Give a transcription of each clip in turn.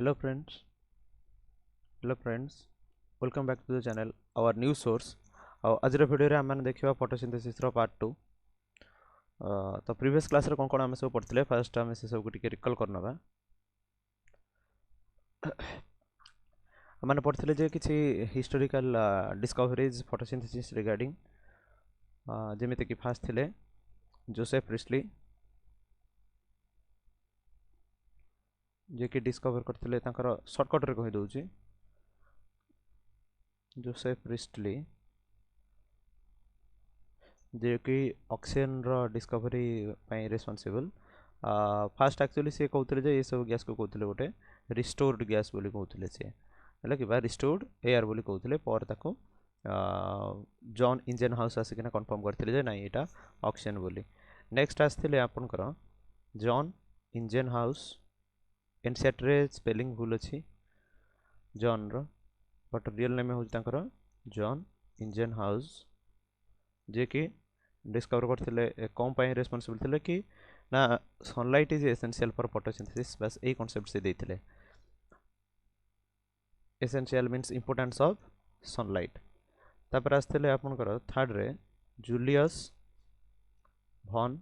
Hello friends, welcome back to the channel, our new source. आज video रे आम देखा फोटोसिंथेसिस रो पार्ट 2। तो प्रीवियस क्लास रे कोन आम सब पढ़थिले फर्स्ट आम से सब टिके रिकॉल करनबा। माने पढ़थिले जे किछि हिस्टोरिकल डिस्कवरीज फोटोसिंथेसिस रिगार्डिंग जेमिति कि फर्स्ट थिले जोसेफ प्रिस्टली जे कि डिस्कवर करथिले तांकर शॉर्टकट रे कहि दउची। जोसेफ प्रिस्टली जे कि ऑक्सीजन रो डिस्कवरी पई रेस्पोंसिबल। फास्ट एक्चुअली से कहउतले जे ये सब गैस को कहउतले गोटे रिस्टोर्ड गैस बोली कहउतले से हला कि बा रिस्टोर्ड एयर बोली कहउतले पर ताको जॉन इंजन हाउस आसिकना कंफर्म करथिले जे नाही एटा ऑक्सीजन बोली। नेक्स्ट आस्थिले आपन करो जॉन इंजन हाउस एनसेट रे स्पेलिंग भूल अछि जॉन रो बट रियल नेम हो तांकर जॉन इंजन हाउस जे कि डिस्कवर करथिले कौन पाई रेस्पोंसिबल थिले कि ना sunlight is essential for photosynthesis. बस ए कांसेप्ट से देथिले essential means importance of sunlight. तापर आस्थिले आपन करो थर्ड रे जूलियस भन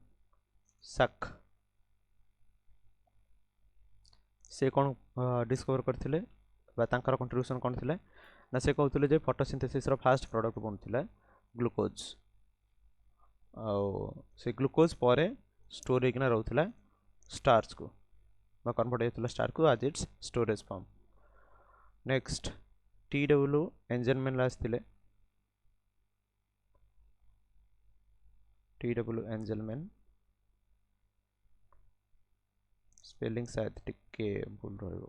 साक से कौन डिस्कवर करथिले बा तांकर कंट्रीब्यूशन कौन थिले ना से कहउतले जे फोटोसिंथेसिस रो फर्स्ट प्रोडक्ट बनथिला ग्लूकोज से ग्लूकोज पर स्टोर होना रोला स्टार्च को कन्वर्ट होता स्टार को आज it's storage form. Next T W. Engelmann आसते टी.डब्ल्यू. एंजलमैन स्पेलिंग शायद टिके भूल रही।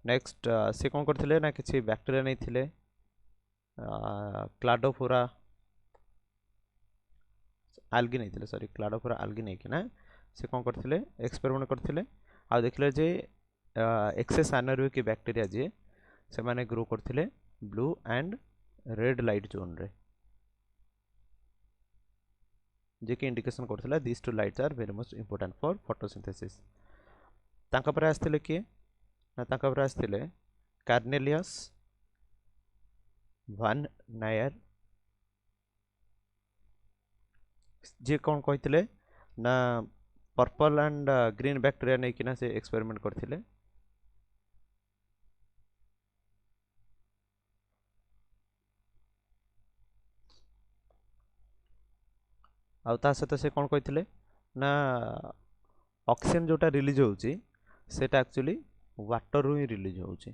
नेक्स्ट से कौन करथिले ना किसी बैक्टीरिया नहीं थिले क्लाडोफोरा आल्गी नहीं थिले सॉरी क्लाडोफोरा आल्गी नहीं कि ना से कौन करथिले एक्सपेरिमेंट करथिले आ देखले जे एक्सेस एनारोबिक बैक्टीरिया जे से माने ग्रो करथिले blue and red light zone रे जे कि इंडिकेशन करथिला this two lights are very much important for photosynthesis. तांका पर आस्थिले कि ना तांका पर आस्थिले कार्नेलियस वन नायर जे कौन कहते ना पर्पल एंड ग्रीन बैक्टीरिया नहीं कि ना से एक्सपेरिमेंट करथिले। आ ता सहित से कौन कहते ना ऑक्सीजन जोटा रिलीज होउची सेटा एक्चुअली वाटर रु ही रिलीज होउची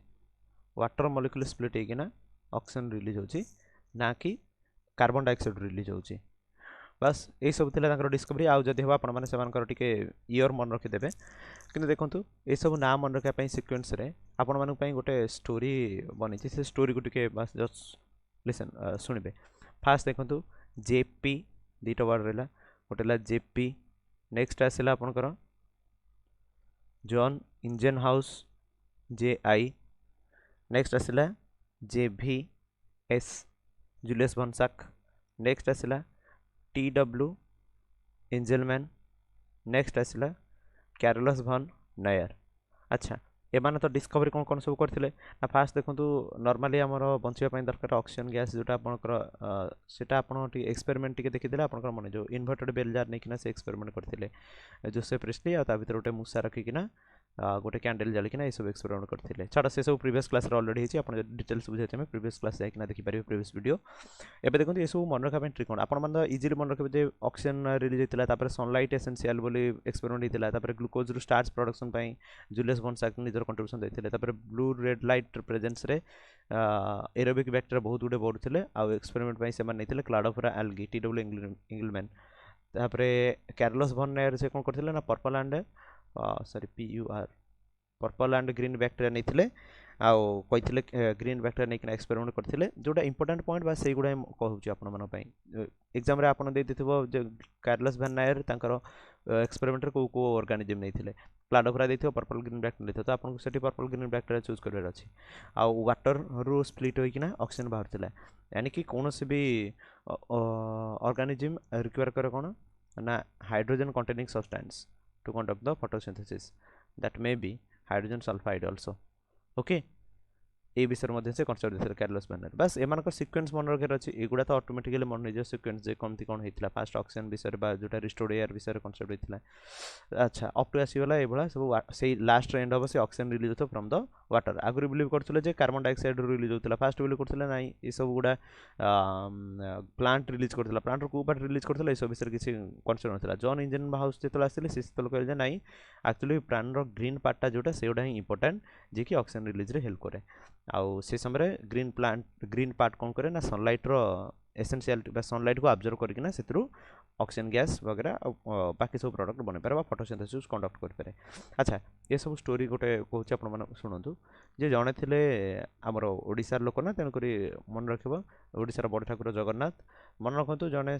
वाटर मॉलिक्यूल स्प्लिट होइकिना ऑक्सीजन रिलीज होउची ना कि कार्बन डाइऑक्साइड रिलीज होउची। बस यही सब थी डिस्कवरी आउ जदि हम आपके इयर मन रखिदेवे कि देखो ये सब ना मन रखापी सिक्वेन्स आपण मानक गोटे स्टोरी बनी से स्टोरी को टिके बस जस्ट लिसन शुणवे। फास्ट देखो जेपी दुटा वर्ड रहा गोटे जेपी नेक्स्ट आसला आपणकर जॉन इंजन हाउस जे आई नेक्स्ट आसला जेभी एस जूलियस भनसाक नेक्स्ट आसला टी.डब्ल्यू. एंजलमैन नेक्स्ट आसला कैरोलस भन नायर। अच्छा एमाने तो डिस्कवरी कौन कौन सब करथिले ना फास्ट देखो नॉर्मली आमर बंचिया दरकार ऑक्सीजन गैस जोटा आपनकर सेटा आपण टी एक्सपेरिमेंट टिके देखिदेले आपनकर मन जो इन्वर्टेड बेल जार नै किना से एक्सपेरिमेंट करथिले जोसेफ प्रिस्टली आ ता भीतर गोटे मूसा रखिकिना गोटे कैंडल जालिकिना ये सब एक्सपेरिमेंट करथिले। छाड़ से सब प्रीवियस क्लास रे ऑलरेडी हेची आपण डिटेल्स बुझाइते में प्रीवियस क्लास जाइकिना देखि पारिबे प्रीवियस वीडियो। एबे देखो ये सब मन रखा पे ट्रिक कोन आपण मन इजीली मन रखबे जे ऑक्सीजन रिलीज होइतिला तापर सनलाइट एसेंशियल बोली एक्सपेरिमेंट होइतिला तापर ग्लूकोज रु स्टार्च प्रोडक्शन पई जूलियस भनसाक निजर कंट्रीब्यूशन देथिले तापर ब्लू रेड लाइट प्रेजेंस रे एरोबिक बैक्टीरिया बहुत गुडे बढ़ुथिले आ एक्सपेरिमेंट पई से मन नेथिले क्लाडोफोरा एल्गी टी.डब्ल्यू. एंजलमैन तापर कैरोलस भन नायर से कोन करथिले ना purple and sorry PUR purple and green bacteria नहीं थिले आइले ग्रीन बैक्टीरिया नहीं एक्सपेरिमेंट करथिले जोटा इंपोर्टेंट पॉइंट बा से गुडा कहूची आपण मन पई एग्जाम रे आपण दे दिथिबो जे कैरोलस भन नायर तांकर एक्सपेरिमेंट रे को ऑर्गेनिज्म नहीं थिले क्लाडोफोरा देथिबो पर्पल ग्रीन बैक्टीरिया देथिबो तो आपण सेठी पर्पल ग्रीन बैक्टीरिया चूज करबार अछि आ वाटर रु स्प्लिट होइकिना ऑक्सीजन बाहर थिला यानी कि कोनोसी भी ऑर्गेनिज्म रिक्वायर करे कोन ना hydrogen containing substance to conduct the photosynthesis that may be hydrogen sulphide also okay ए विषय में से कनसेप्ट देते कैरलेस मैनर बस एम सिक्वेन्स मन रखार अच्छे एगुड़ा तो ऑटोमेटिकली मन हो सिक्वेन्स जे कमती कौन होता फास्ट ऑक्सीजन विषय जो रिस्टोर्ड एयर विषय कनसेप्ट होता अच्छा अप टू आसीगला ये सब से लास्ट एंड हम से ऑक्सीजन रिलीज होता फ्रॉम द वाटर आगुरी बिलीव करते कार्बन डाइऑक्साइड रिलीज होता फास्ट बिलीव करते ना ये सब गुड़ा प्लांट रिलीज करता प्लांट को बाट रिलीज करता ये सब विषय किसी कनसेप्ट ना जॉन इंजन हाउस जो आसते से कहले ना एक्चुअली प्राण ग्रीन पार्टा जोटा से गुड़ा ही इंपोर्टेंट जी कि ऑक्सीजन रिलीज रे हेल्प करे आउ से समय ग्रीन पार्ट कौन करे ना सनलाइट रो एसेंशियलिटी सनलाइट को ऑब्जर्व करके से ऑक्सीजन गैस वगैरह बाकी सब प्रोडक्ट बन पारे फोटोसिंथेसिस कंडक्ट कर पारे अच्छा ये सब स्टोरी गोटे कहूँ आपण मैंने शुणु जे जड़े थे आमर ओडिशार लोक ना तेणुक मन रख ओडिशार बड़ ठाकुर जगन्नाथ मन रखु जड़े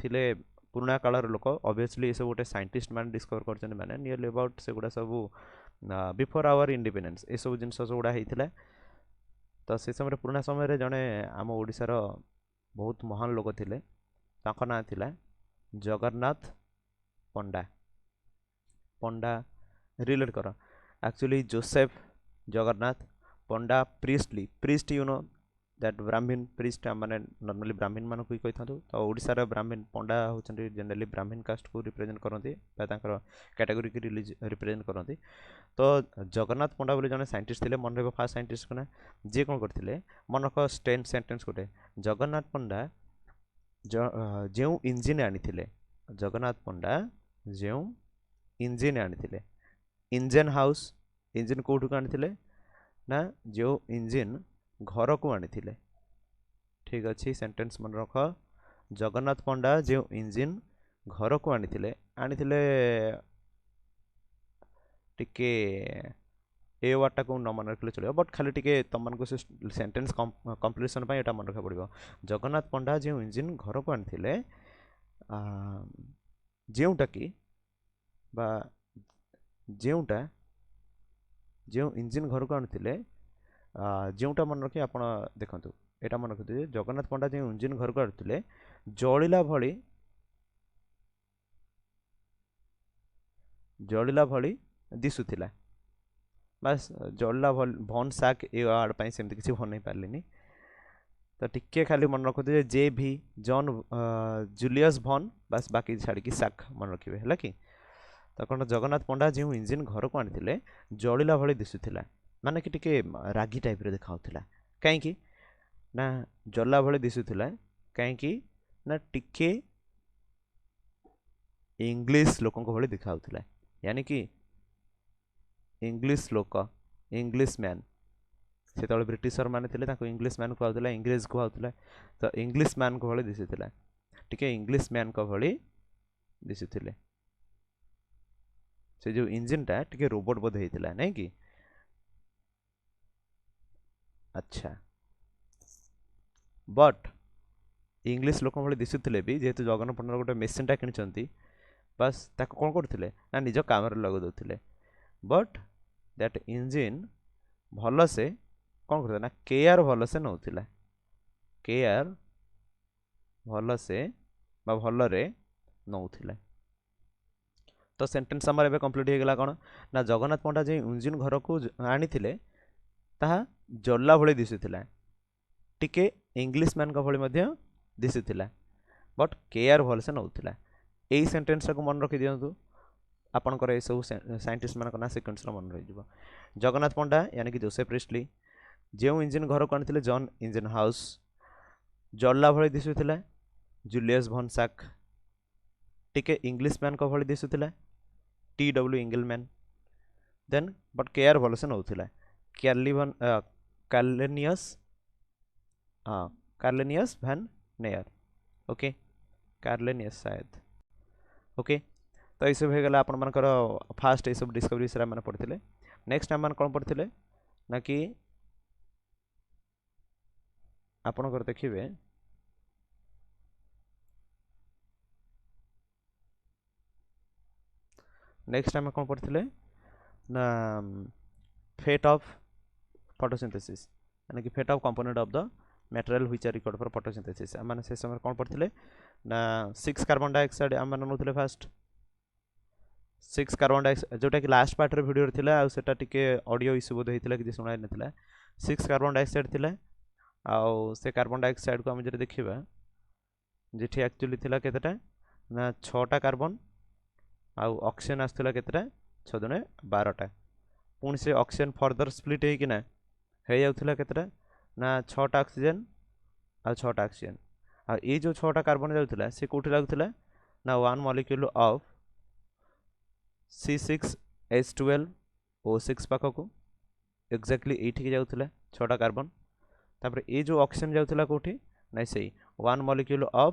थिले पुराणा कालर लोक ऑब्वियसली ये सब गोटे साइंटिस्ट मैंने डिस्कवर कर मैंने नियरली अबाउट से गुड़ा सब बिफोर आवर इंडिपेंडेंस ये सब जिन गुड़ा होता तो से समय पुराणा समय जड़े आम ओडिशार बहुत महान लोक थे ना थिला जगन्नाथ पंडा पंडा रिलेट कर actually Joseph Jagannath Panda priest you know that ब्राह्मण प्रीस्ट माने नॉर्मली ब्राह्मण मान को कही था तो ओडिशार ब्राह्मण पंडा होचंदी जनरली ब्राह्मण कास्ट को रिप्रेजेंट करती कैटेगोरी की रिप्रेजेंट करती तो जगन्नाथ पंडा बोले जने साइंटिस्ट थे मन रहा फास्ट साइंटिस्ट को ना जी कौन करते मन रख सेंटेंस गोटे जगन्नाथ पंडा जो इंजिन आनी जगन्नाथ पंडा जो इंजिन आनी इंजन हाउस इंजिन कौटू आनी ना जो इंजिन घर को आनी ठीक अच्छे सेंटेंस मन रख जगन्नाथ पंडा जो इंजिन घर को आनी टिके ए वार्डटा को न मन रखले चलो बट खाली टिके तुम से सेंटेंस कंप्लीशन यहाँ मन रखा पड़ो जगन्नाथ पंडा जो इंजिन घर को आनी जोटा कि जोटा जो इंजिन घर को आनी जोटा मन रखी आप देखु यहाँ मन रखिए जगन्नाथ पंडा जो इंजिन घर को आनी जलिला भली दिशुला बस जलिला भन साक ए वार्ड सेमती किसी बन पारे तो टिके खाली मन रखुए जे भी जॉन जूलियस भन बस बाकी छाड़ी साक मन रखिए है कि तो कौन जगन्नाथ पंडा जो इंजिन घर को आनी जलिला भली दिशुला माने कि टिके रागी टाइप रे देखाउथिला कहीं ना जला भले दिशुथिला कहीं ना टिके इंग्लिश लोकों को भले दिखाउथिला यानी कि इंग्लिश लोक इंग्लिश मैन से तले ब्रिटिशर माने थिले ताको इंग्लिश मैन कहउथिला इंग्रेज कहउथिला तो इंग्लिश मैन को भले दिशुथिला टिके इंग्लिश मैन को भले दिशुथिले से जो इंजन टा टिके रोबोट बोध हेतिला नहीं कि अच्छा बट इंग्लिश लोक भाई दिशुले भी जेहेतु जगन्नाथ पंडा गोटे मेसीनटा कि बस ताको कौन करते ना निज काम लगे दौले बट दैट इंजिन भल से कौन करते ना केयर भल से नौला केयर भल से भलरे नौला तो सेंटेंस आमर एवं कंप्लीट हो गला कौन ना जगन्नाथ पंडा जो इंजिन घर को आनी ताहा जल्ला भली दिशुला टिके इंग्लिश मैन का भली दिशुला बट केयर भल से नौला यही सेंटेंस को मन रखी दिंतु आपंकर ये सब साइंटिस्ट मान ना सिक्वेन्स मन रही जगन्नाथ पंडा यानी कि जोसेफ प्रीस्टली जो इंजिन घर को आनी जॉन इंजिन हाउस जल्ला भली दिशुला जूलियस भन साक टिके इंग्लिश मैन का भली दिशुला TW Englishman then but care भल से नौला कार्लेनियस वैन नेयर ओके कार्लेनियस शायद ओके तो ये सब होगा आपण मानकर फास्ट ये सब डिस्कवरी विषय मैंने पढ़ते नेक्स्ट आम कौन पढ़ते ना कि आपणकर देखिए नेक्स्ट आम कौन पढ़ते ना फेट ऑफ फोटोसिंथेसिस यानी कि fate of component of the material which are required for photosynthesis आम से समय कौन पढ़ते ना 6 कार्बन डाइऑक्साइड आम नौले फास्ट 6 कार्बन डाइऑक्साइड जोटा कि लास्ट पार्ट रे वीडियो थिला आ सेटा टिके ऑडियो इशू बोध हेतिला कि सुनाय नथिला 6 कार्बन डाइऑक्साइड थिला आ से कार्बन डाइऑक्साइड को हम जे देखिबा जेठी एक्चुअली थिला केतेटा ना 6टा कार्बन आ ऑक्सीजन आस्तला केतेटा 6 दुने 12टा पुणी से ऑक्सीजन फर्दर स्प्लिट हे कि ना हे जाउथिला केतेटा ना 6टा ऑक्सीजन आ 6टा ऑक्सीजन आ ए जो 6टा कार्बन जाउथिला से कोठी लागुथिला ना 1 मॉलिक्यूल ऑफ C6H12O6 पाखकु एक्जाक्टली एठी के जाउथिला 6टा कार्बन तापर ए जो ऑक्सीजन जाउथिला कोठी नै सेही 1 मॉलिक्यूल ऑफ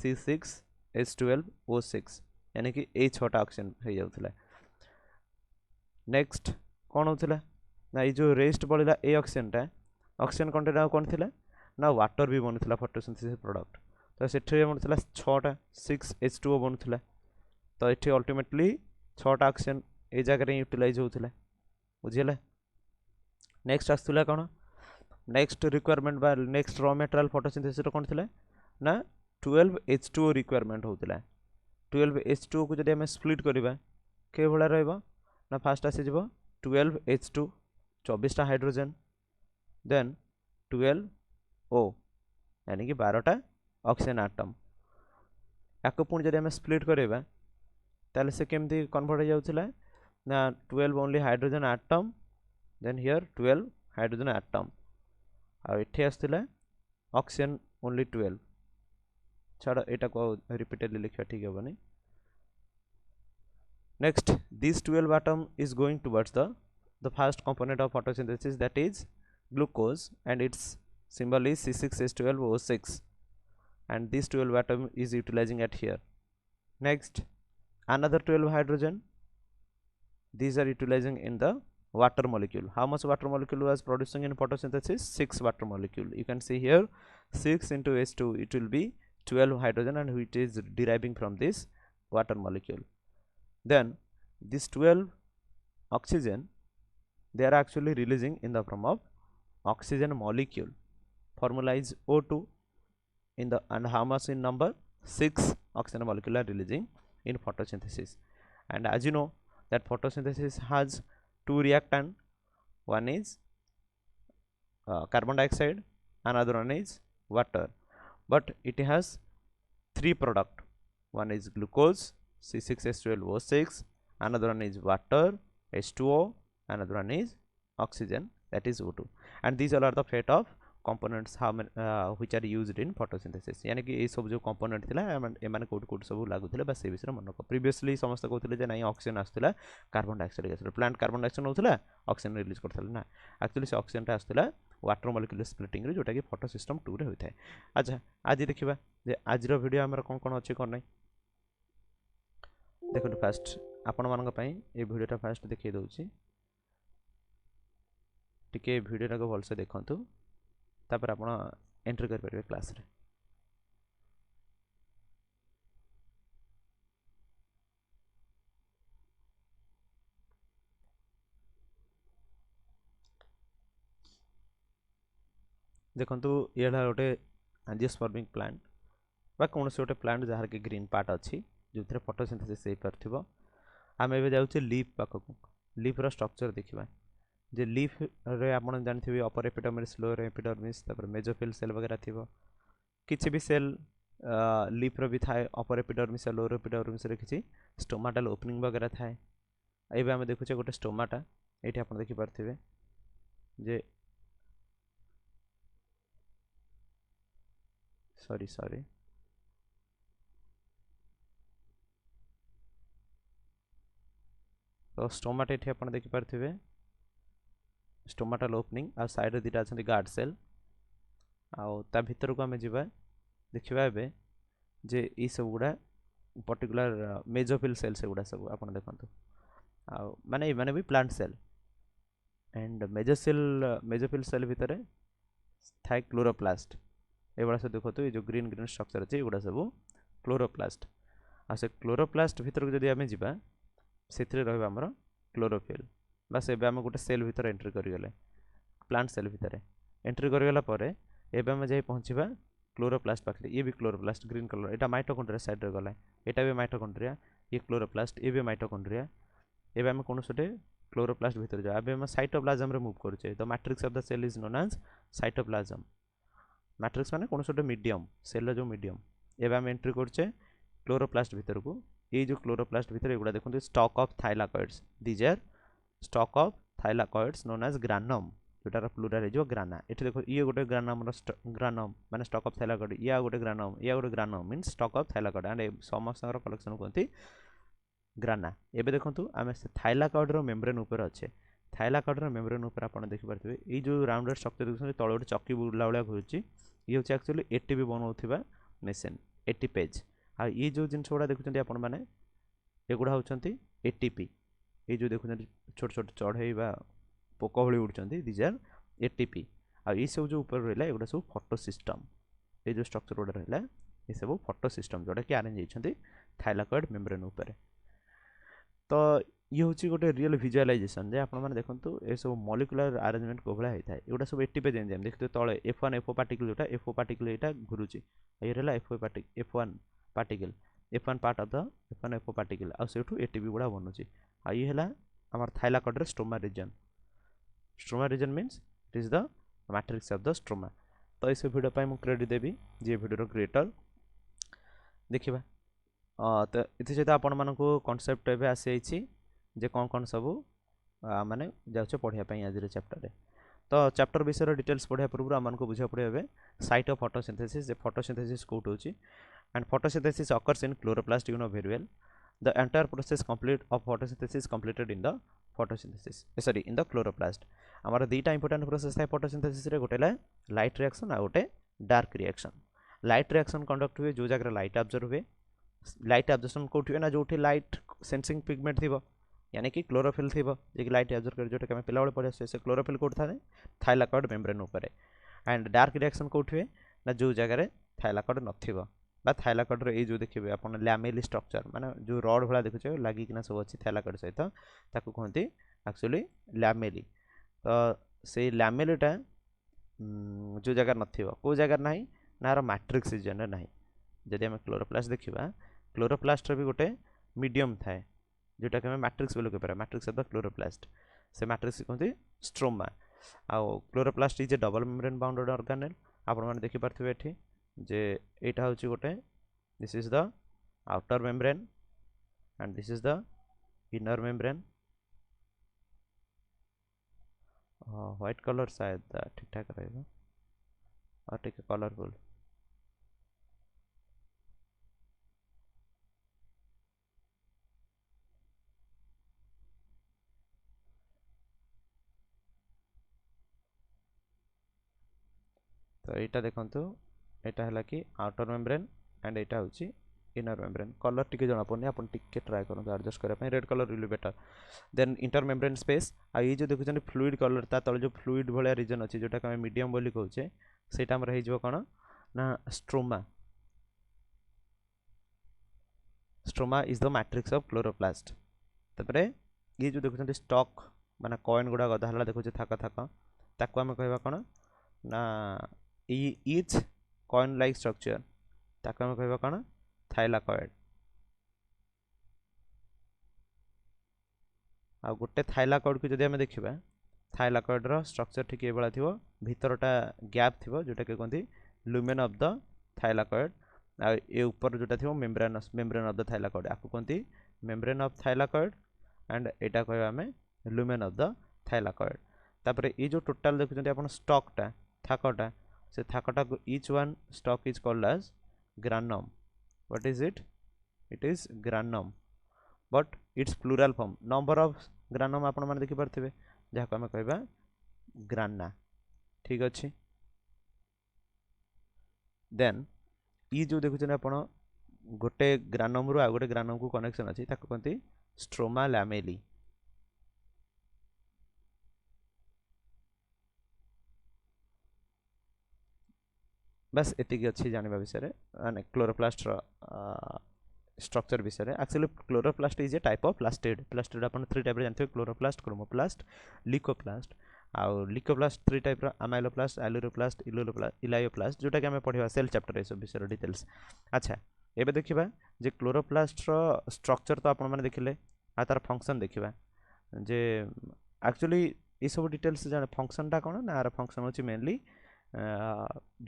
C6H12O6 यानी कि ए 6टा ऑक्सीजन हे जाउथिला नेक्स्ट कोन होथिला ना ए जो रेस्ट बळिला ए ऑक्सीजन कंटेंट आ कोन थिला ना वाटर भी बनथिला फोटोसिंथेसिस प्रोडक्ट तो सेठी बनथिला 6टा 6H2O बनथिला तो एठी अल्टीमेटली 6टा ऑक्सीजन ए जगह रे यूटिलाइज होथिला बुझिला नेक्स्ट आस्तुला कोन नेक्स्ट रिक्वायरमेंट बा नेक्स्ट रॉ मटेरियल फोटोसिंथेसिस रो कोन थिला ना 12H2O रिक्वायरमेंट होथिला 12H2O को जदि हम स्प्लिट करबा के भला रहबो ना फास्ट आसे जबो 12H2 24टा हाइड्रोजन देन 12O यानी कि 12टा ऑक्सीजन एटम याको पुणी जदि हम स्प्लिट करबा ताले से केमती कन्वर्ट हो जाउथिला ना 12 only hydrogen atom then here 12 hydrogen atom आ एठी आस्तिला ऑक्सीजन ओनली 12 छाड़ एटा को रिपीटेडली लिखा ठीक हेबनी next this 12 atom is going towards the first component of photosynthesis that is glucose and its symbol is C6H12O6 and this 12 atom is utilizing at here next another 12 hydrogen these are utilizing in the water molecule how much water molecule was producing in photosynthesis 6 water molecule you can see here 6 into H2 it will be 12 hydrogen and which is deriving from this water molecule then this 12 oxygen they are actually releasing in the form of oxygen molecule formula is O2 in the and how much in number 6 oxygen molecule are releasing in photosynthesis and as you know that photosynthesis has two reactant one is carbon dioxide another one is water but it has three product one is glucose C6H12O6 another one is water H2O another one is oxygen that is O2 and these all are the fate of components how which are used in photosynthesis यानी कि ए सब जो component थिला एमाने coat coat सब लागु थिले बस ए विषय मन को प्रीवियसली समस्त कहथिले जे नै ऑक्सीजन आस्तला carbon dioxide gas plant carbon dioxide होतला ऑक्सीजन रिलीज करथला ना एक्चुअली से ऑक्सीजन ता आस्तला वाटर मॉलिक्यूल स्प्लिटिंग रे जोटा कि फोटो सिस्टम 2 रे होइथाय अच्छा आज देखिबा जे आज रो वीडियो हमर कोन कोन अछि कोन नै देखो फास्ट आपण मानक पई ए वीडियोटा फास्ट देखै दउची टिके वीडियोटा को भलसे देखंतु तापर आपण एंटर कर परबे क्लास रे देखंतु एला गोटे एंजियोस्पर्मिक प्लांट बा कोनसे गोटे प्लांट जहार के ग्रीन पार्ट अछि जोथरे फोटोसिंथेसिस हे परथिबो हम एबे जाउचे लीफ पाखकु लीफ रो स्ट्रक्चर देखिबा जे लीफ रे आपण जानथिबे अपर एपिडर्मिस लोअर एपिडर्मिस तापर मेसोफिल सेल वगैरह थिबो किछि भी सेल लीफ रो भी थाए अपर एपिडर्मिस लोअर एपिडर्मिस रे किछि स्टोमाटल ओपनिंग वगैरह थाए एबे हम देखुचे गोटे स्टोमाटा एठी आपण देखि परथिबे जे सॉरी तो स्टोमाटा एठी आपण देखि परथिबे स्टोमाटल ओपनिंग आ साइड रे दिटा अछन गार्ड सेल आ ता भीतर को हमें जिबा देखिबा एबे जे ई सब गुडा पर्टिकुलर मेसोफिल सेल से गुडा सब आपण देखंतु आ माने भी plant cell and mesophyll cell भीतर थाय क्लोरोप्लास्ट एबडा से देखो तो ये जो ग्रीन ग्रीन स्ट्रक्चर अछि एगुडा सब क्लोरोप्लास्ट आ से क्लोरोप्लास्ट भीतर को जदी हमें जिबा सेथरे रहबा हमर क्लोरोफिल बस एबे हम गोटे सेल भीतर एंट्री करि गेले प्लांट सेल भीतर एंट्री करि गेला परे एबे हम जाई पहुंचीबा क्लोरोप्लास्ट पाखरे ये भी क्लोरोप्लास्ट ग्रीन कलर एटा माइटोकॉन्ड्रिया साइड रे गला एटा भी माइटोकॉन्ड्रिया ये क्लोरोप्लास्ट ये माइटोकॉन्ड्रिया एबे हम कौन सोटे क्लोरोप्लास्ट भीतर जा एबे हम साइटोप्लाज्म रे मूव करूचे तो matrix of the cell is known as cytoplasm matrix माने कौन सोटे मीडियम सेल जो मीडियम एबे हम एंट्री करचे क्लोरोप्लास्ट भीतर को ये जो क्लोरोप्लास्ट भीतर एगुडा देखो stack of thylakoids these are stack of thylakoids known as granum जोटार प्लूराल हो ग्राना ये देखो ये गोटे ग्रानम ग्रानम माने स्टॉक ऑफ थाइलाकॉइड या गोटे granum means stack of thylakoid and समस्त कलेक्शन कहते ग्राना एबे देखंतु आमे थाइलाकॉइड रो मेम्ब्रेन ऊपर अच्छे थाइलाकॉइड रो मेम्ब्रेन ऊपर आपण देखि पारथिबे ए जो राउंडेड स्ट्रक्चर देखछन तळे गोटे चक्की बुला भलिया घुरुची ये होची एक्चुअली एटीपी बनौथिबा मेसिन एटीपेज आ ये जो जिनस गुडा देखुछन्ती आपण माने एगुडा होचन्ती एटीपी ये जो देखुछन्ती छोट छोट चढ़ई बा पोक भली उड़चन्ती दिज आर एटीपी आ ये सब जो ऊपर रहला एगुडा सब फोटो सिस्टम ये जो स्ट्रक्चर गुडा रहला ये सब फोटो सिस्टम जोटा कि अरेंज होइछन्ती थाइलाकॉइड मेम्ब्रेन ऊपर तो ये हूँ गोटे रियल विजुअलाइजेशन जे आपण मैंने देखो ये सब मॉलिक्यूलर अरेंजमेंट को भाई होता है एगुटा सब एटीपेज एंजाइम देखते तले F1 F0 पार्टिकल जोटा F0 पार्टिकल यहाँ घुरुची ये रहा F1 particle F1 part of the F1 F0 particle आ सेठू एटीपी गुड़ा बनुची आ ये है आम थाइलाकॉइड रे stroma region means it is the matrix of the stroma तो इस वीडियो पे मु क्रेडिट देवी जे वीडियो क्रिएटर देखिबा तो ये सहित आपण मानक कॉन्सेप्ट एवं आसी जे कौन कौन सब माने जाउछे पढ़ाई आज चैप्टर तो चैप्टर विषय डिटेल्स पढ़ा पूर्व आम को बुझा पड़े साइट ऑफ फोटोसिंथेसिस फोटोसिंथेसिस कोट होची and photosynthesis occurs in chloroplast you know very well the entire process complete of photosynthesis completed in the photosynthesis sorry in the chloroplast हमारा दुईटा इंपोर्टेंट प्रोसेस था फोटोसिंथेसिस रे गोटे लाइट रिएक्शन आ गोटे dark reaction light reaction conduct हुए जो जगह light observe हुए लाइट ऑब्जर्वेशन कोठी हुए ना जो लाइट सेंसिंग पिगमेंट थी यानी कि क्लोरोफिल थी जे लाइट ऑब्जर्व कर जोटा पिला बेले पढ़े से क्लोरोफिल कोड था थाइलाकॉइड मेम्ब्रेन ऊपर एंड डार्क रिएक्शन कोठी हुए ना जो जगह थाइलाकॉइड नथिबो बा थाइलाकॉइड रे ए जो देखिबे आपण लैमेली स्ट्रक्चर माने जो रॉड भला देखुछे लागि किना सब अछि थाइलाकॉइड सहित ताकू कहंती एक्चुअली लैमेली तो से लैमेलीटा जो जगह नथिबो को जगह नाही नार मैट्रिक्स रीजन रे नाही जदि हम क्लोरोप्लास्ट देखिबा क्लोरोप्लास्ट रे भी गोटे मीडियम थाए जोटा कि मैट्रिक्स बोल कह मैट्रिक्स ऑफ द क्लोरोप्लास्ट से मैट्रिक्स कहते स्ट्रोमा आउ chloroplast is A double membrane bounded organelle आपण माने देखि पारथिबे एठी जे एटा होची गोटे this is the outer membrane and this is the inner membrane white colour शायद ठीक ठाक रहेगा और ठीक कलरफुल तो यहाँ देखो यहाँ है कि आउटर मेम्ब्रेन एंड यहाँ हूँ इनर मेम्ब्रेन कलर टी जना पड़नी आप ट्राए करूँ एडजस्ट करने red colour will be better than inter membrane space आ ये जो देखुं फ्लूइड कलर ता तले जो फ्लूइड भाया रीजन अच्छे जोटा कि मीडियम बोली कहे से कौन ना stroma stroma is the matrix of chloroplast तापर ये जो देखुं स्टॉक माने कॉइन गुड़ा गधा हला देखुचे थाक थाक ताको आम कहवा कौन ना इच कॉइन लाइक स्ट्रक्चर ताको आम कहवा कौन थाइलाकॉइड आ गोटे थाइलाकॉइड को जदि आम देखा थाइलाकॉइड रो स्ट्रक्चर ठीक ये थी भीतरटा गैप थी जोटा कि कहते लुमेन ऑफ द थाइलाकॉइड आ ये ऊपर जोटा थी मेम्ब्रेन ऑफ द थाइलाकॉइड आपको कहते मेम्ब्रेन ऑफ थाइलाकॉइड एंड एटा कहवा आम लुमेन ऑफ द थाइलाकॉइड तापर ये जो टोटाल देखुं आप स्टॉकटा थाकटा से थाकटा को each one stock is called as granum what is it it is granum but its plural form number of granum आपण माने देखि परथिबे जहा को हम कहबा ग्राना ठीक अछि देन ई जो देखुछन आपण गोटे ग्रानम रु आ गोटे ग्रानम को कनेक्शन अछि ताको कहते स्ट्रोमा लैमेली बस एतिक अच्छी जानवा विषय माने क्लोरोप्लास्ट स्ट्रक्चर विषय actually chloroplast is a type of plastid upon 3 type रे जानथे क्लोरोप्लास्ट क्रोमोप्लास्ट लिकोप्लास्ट आउ लिकोप्लास्ट 3 टाइप रो अमाइलोप्लास्ट एलुरोप्लास्ट इलायोप्लास्ट जोटा कि हमें पढ़िबा सेल चैप्टर ए सब विषय डिटेल्स अच्छा एबे देखिबा जे क्लोरोप्लास्ट रो स्ट्रक्चर तो आपण माने देखिले आ तार फंक्शन देखिबा जे एक्चुअली ये सब डिटेल्स जाने फंक्शन टा कोन ना आर फंक्शन होची मेनली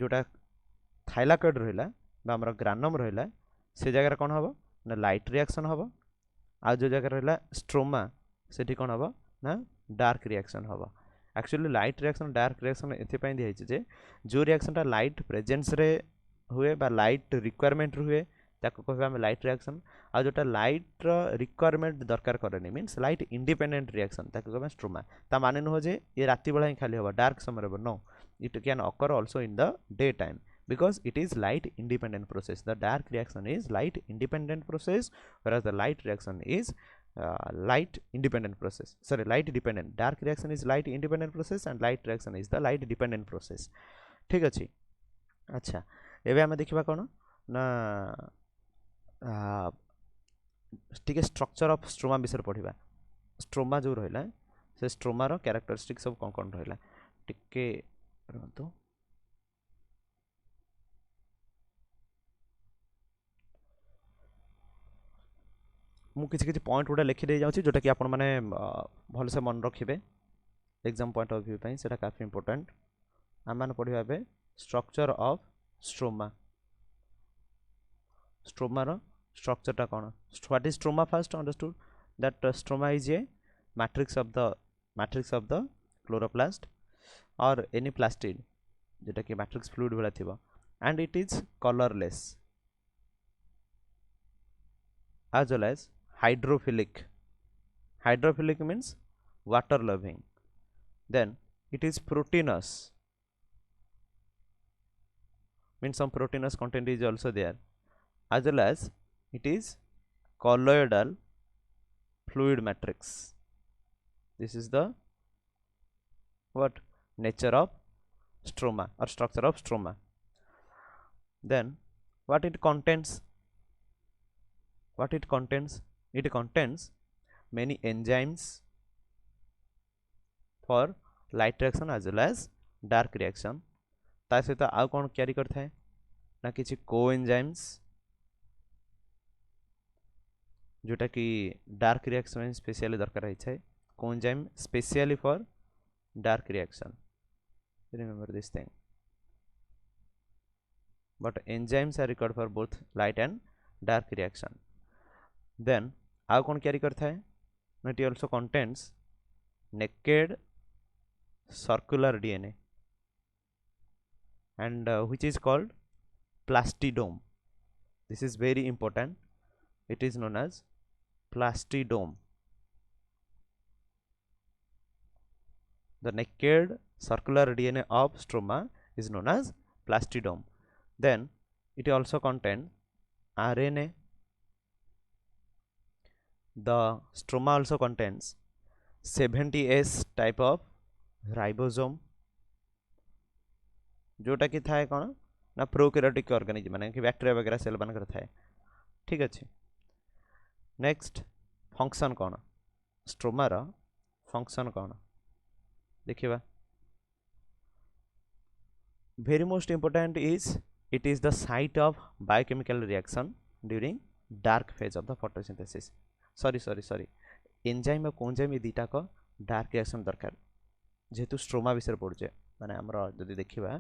जोटा थाइलाकॉइड रहिला बा हमर ग्रानम रहिला से जगह रे कोन हबो ना लाइट रिएक्शन हबो आ जो जगह रहिला स्ट्रोमा सेठी कोन हबो ना डार्क रिएक्शन हबो actually light reaction dark reaction एथि पई दिया जे जो रिएक्शन टा लाइट प्रेजेंस रे हुए बा लाइट रिक्वायरमेंट हुए ताको कहबा हम लाइट रिएक्शन आ जोटा लाइट रो रिक्वायरमेंट दरकार करनी मींस लाइट इंडिपेंडेंट रिएक्शन ताको कहबा स्ट्रोमा ता माने न हो जे ये राति बेला ही खाली होबा डार्क समय रे no it can occur also in the daytime because it is light independent process. The dark reaction is light independent process whereas the light reaction is light independent process, sorry light dependent. Dark reaction is light independent process and light reaction is the light dependent process. ठीक अछि अच्छा एबे हम देखिबा कोन ना ठीक है structure of stroma विषय पढ़िबा स्ट्रोमा जो रहला से स्ट्रोमा रो कैरेक्टरिस्टिक सब कोन कोन रहला टिके रहतो मु किसी किसी पॉइंट गुड़ा लिखि दे जाउछि जोटा कि आपण माने भल से मन रखिबे एग्जाम पॉइंट ऑफ व्यू पई सेटा काफी इंपोर्टेंट हम मान पढ़िबा बे स्ट्रक्चर ऑफ स्ट्रोमा स्ट्रोमा रो स्ट्रक्चर टा कोन what is stroma first understood that stroma is a matrix of the chloroplast और एनी प्लास्टिड जेटा कि मैट्रिक्स फ्लूइड भला थिबो and it is colourless as well as hydrophilic means water loving, then it is proteinous means some proteinous content is also there, as well as it is colloidal fluid matrix. This is the what nature of stroma or structure of stroma. Then what it contains, it contains many enzymes for light reaction as well as dark reaction. ता सहित आउ कोन carry करथा है ना किछि coenzymes जोटा कि dark reaction में specially दरकार है छै coenzyme specially for dark reaction. Remember this thing, but enzymes are required for both light and dark reaction. Then आउ कोन कैरी करथा है it also contains naked circular DNA and which is called plastidome. This is very important, it is known as plastidome. The naked circular DNA of stroma is known as plastidome. Then it also contains RNA. The stroma also contains 70S type of ribosome जोटा कि थाए कोन ना prokaryotic organism माने कि bacteria वगैरह cell बन कर थाए. ठीक अछि नेक्स्ट फंक्शन कोन स्ट्रोमा रो फंक्शन कोन देखिबा very most important is it is the site of biochemical reaction during dark phase of the photosynthesis. sorry enzyme और कोएंजाइम ये दीटा को डार्क रिएक्शन दरकार जेतु स्ट्रोमा विषय पड़चे माने हमरो जदी देखिबा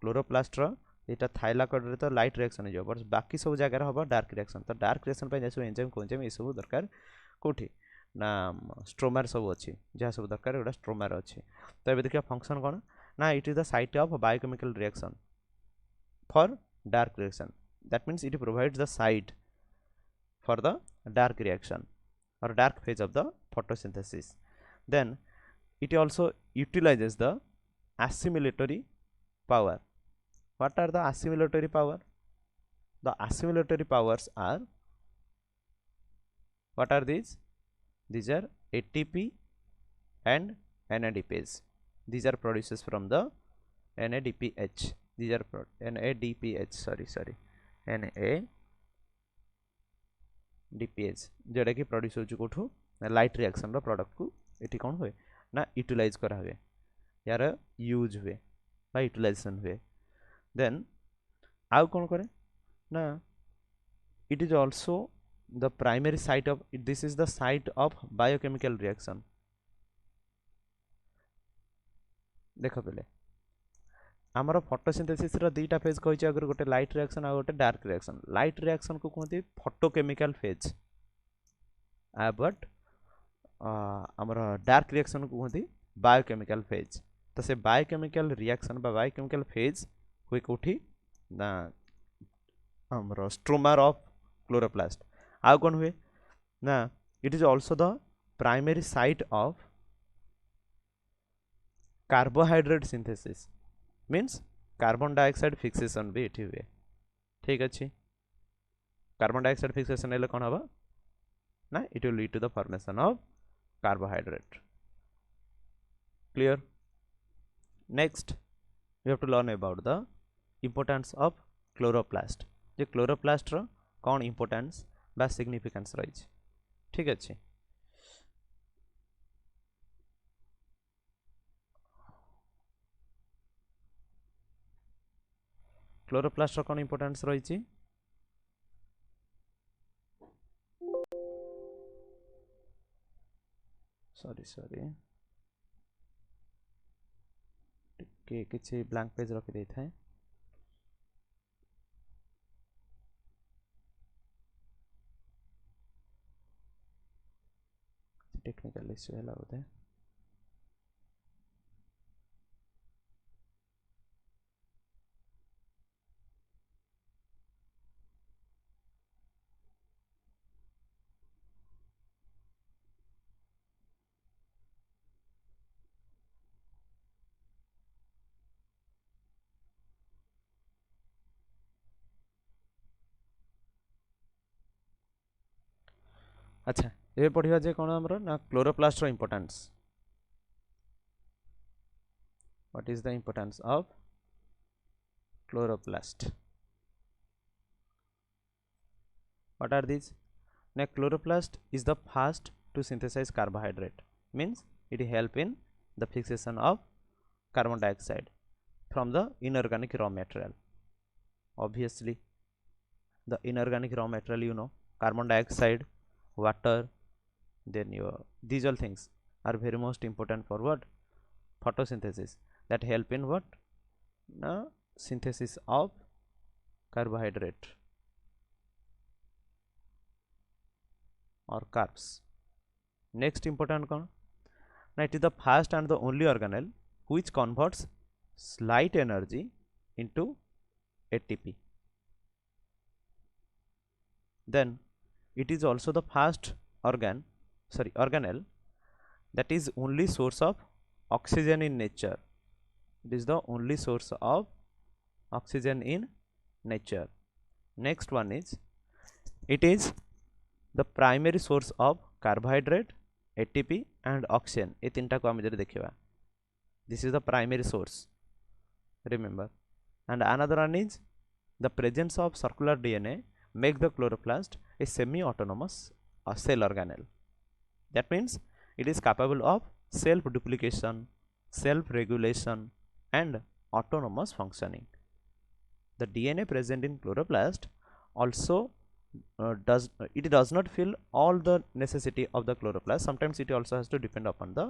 क्लोरोप्लास्ट रो एटा थाइलाकॉइड रे तो लाइट रिएक्शन हो बट बाकी सब जगह रे होबो डार्क रिएक्शन. तो डार्क रिएक्शन पे जैसे एंजाइम कोएंजाइम ये सब दरकार कोठी ना स्ट्रोमा रे सब अछि जहा सब दरकार एटा स्ट्रोमा रे अछि. तो एबे देखिबा फंक्शन कोन ना it is the site of biochemical reaction for dark reaction. That means it provides the site for the dark reaction or dark phase of the photosynthesis. Then it also utilizes the assimilatory power. What are the assimilatory power? The assimilatory powers are, what are these? These are ATP and NADPase. These are produced from the NADPH. These are NADPH, sorry NADPH जेटा कि produce होछु कोठो light reaction रो product को एठी कोन होय ना utilise करा हुए यार use हुए बा यूटिलाइजेशन हुए. देन आउ कोन करे ना it is also the primary site of this is the site of biochemical reaction. देख पे आमर फोटोसिंथेसिस रो दुईटा फेज कही अगर गोटे लाइट रिएक्शन आ गोटे डार्क रिएक्शन लाइट रिएक्शन को कहते फोटोकेमिकल फेज बट आमर डार्क रिएक्शन को कहते बायोकेमिकल फेज तो से बायोकेमिकल रिएक्शन बा बायोकेमिकल फेज हुए कोठी ना आमर स्ट्रोमा ऑफ क्लोरोप्लास्ट आ कौन हुए ना it is also the primary site of carbohydrate synthesis means carbon dioxide fixation भी ये हुए ठीक अच्छे कार्बन डाइऑक्साइड फिक्सेशन हेल्ले कौन हम ना it will lead to the formation of carbohydrate clear next we have to learn about the importance of chloroplast जे chloroplast रो कौन इंपोर्टेंस बा सिग्निफिकेंस रही ठीक अच्छे क्लोरोप्लास्ट कौन इंपोर्टेंस रही सॉरी किसी ब्लैंक पेज रखी दे था टेक्निकल इश्यू है बोधे अच्छा ये पढ़िया जे कौन हमरो ना क्लोरोप्लास्ट रो importance what is the importance of chloroplast what are these ना chloroplast is the first to synthesize carbohydrate means it help in the fixation of carbon dioxide from the inorganic raw material obviously the inorganic raw material you know carbon dioxide water then these all things are very most important for what photosynthesis that help in what synthesis of carbohydrate or carbs next important con now it is the first and the only organelle which converts slight energy into ATP then it is also the first organelle that is only source of oxygen in nature it is the only source of oxygen in nature next one is it is the primary source of carbohydrate ATP and oxygen ये तीनटा को हम इधर देखिबा this is the primary source remember and another one is the presence of circular DNA make the chloroplast a semi-autonomous cell organelle that means it is capable of self duplication self regulation and autonomous functioning the DNA present in chloroplast also does not fill all the necessity of the chloroplast sometimes it also has to depend upon the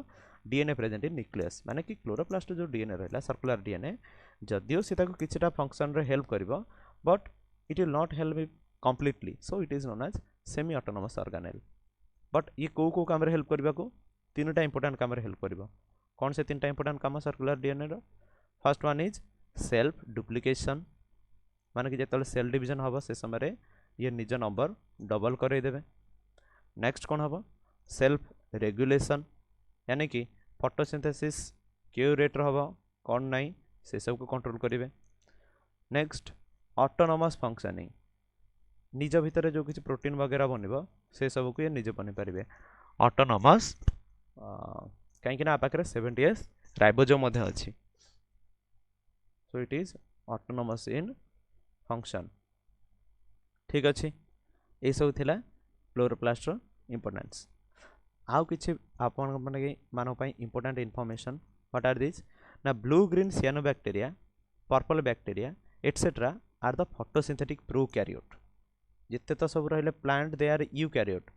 DNA present in nucleus माने कि chloroplast जो DNA रहला circular DNA जदियो Sita को किछटा function रे help करिवो but it will not help it completely so it is known as semi autonomous organelle but ये को काम रे हेल्प करबा को तीनटा इंपोर्टेंट काम रे हेल्प करबो कौन से तीनटा इंपोर्टेंट काम सर्कुलर डीएनए रो first one is self duplication माने कि जेतले सेल डिवीजन हबो से समय रे ये निज नंबर डबल करे देबे नेक्स्ट कौन हबो सेल्फ रेगुलेशन यानी कि फोटोसिंथेसिस क्यू रेट हबो कौन नहीं से सब को कंट्रोल करिवे नेक्स्ट ऑटोनोमस फंक्शनिंग निज भितर जो किसी प्रोटीन वगैरह बनब से सब को ये निजे बनी पारे ऑटोनोमस कहीं पाखे 70 years राइबोसोम अच्छी so it is autonomous in function ठीक अच्छे ये सब थिला क्लोरोप्लास्ट इंपोर्टेंस आउ किछि आपन माने important information what are this ना blue green cyanobacteria purple bacteria etcetera are the photosynthetic prokaryote जिते तो सब रहिले plant they are eukaryote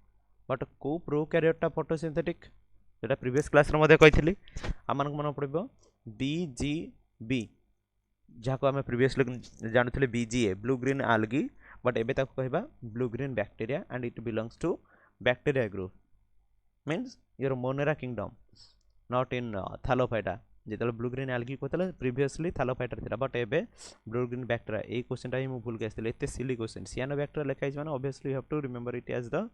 but को प्रोकैरियोटा फोटोसिंथेटिक जेटा प्रीवियस क्लास रे मध्ये कहिथिली आमान मन पड़िबो BGB जहाँ को आम प्रीवियसली जानते BGA blue green algae but एबे ताको कहबा blue green bacteria and it belongs to bacteria group means your monera kingdom not in thallophyta जिते ब्लू ग्रीन आल्गी कहते प्रीवियसली थालोफाइटा था बट एबे ब्लू ग्रीन बैक्टीरिया ये question ही मुझे भूल के आसती एत सिली क्वेश्चन सियानो बैक्टीरिया लिखाई मैंने obviously you have to remember it as the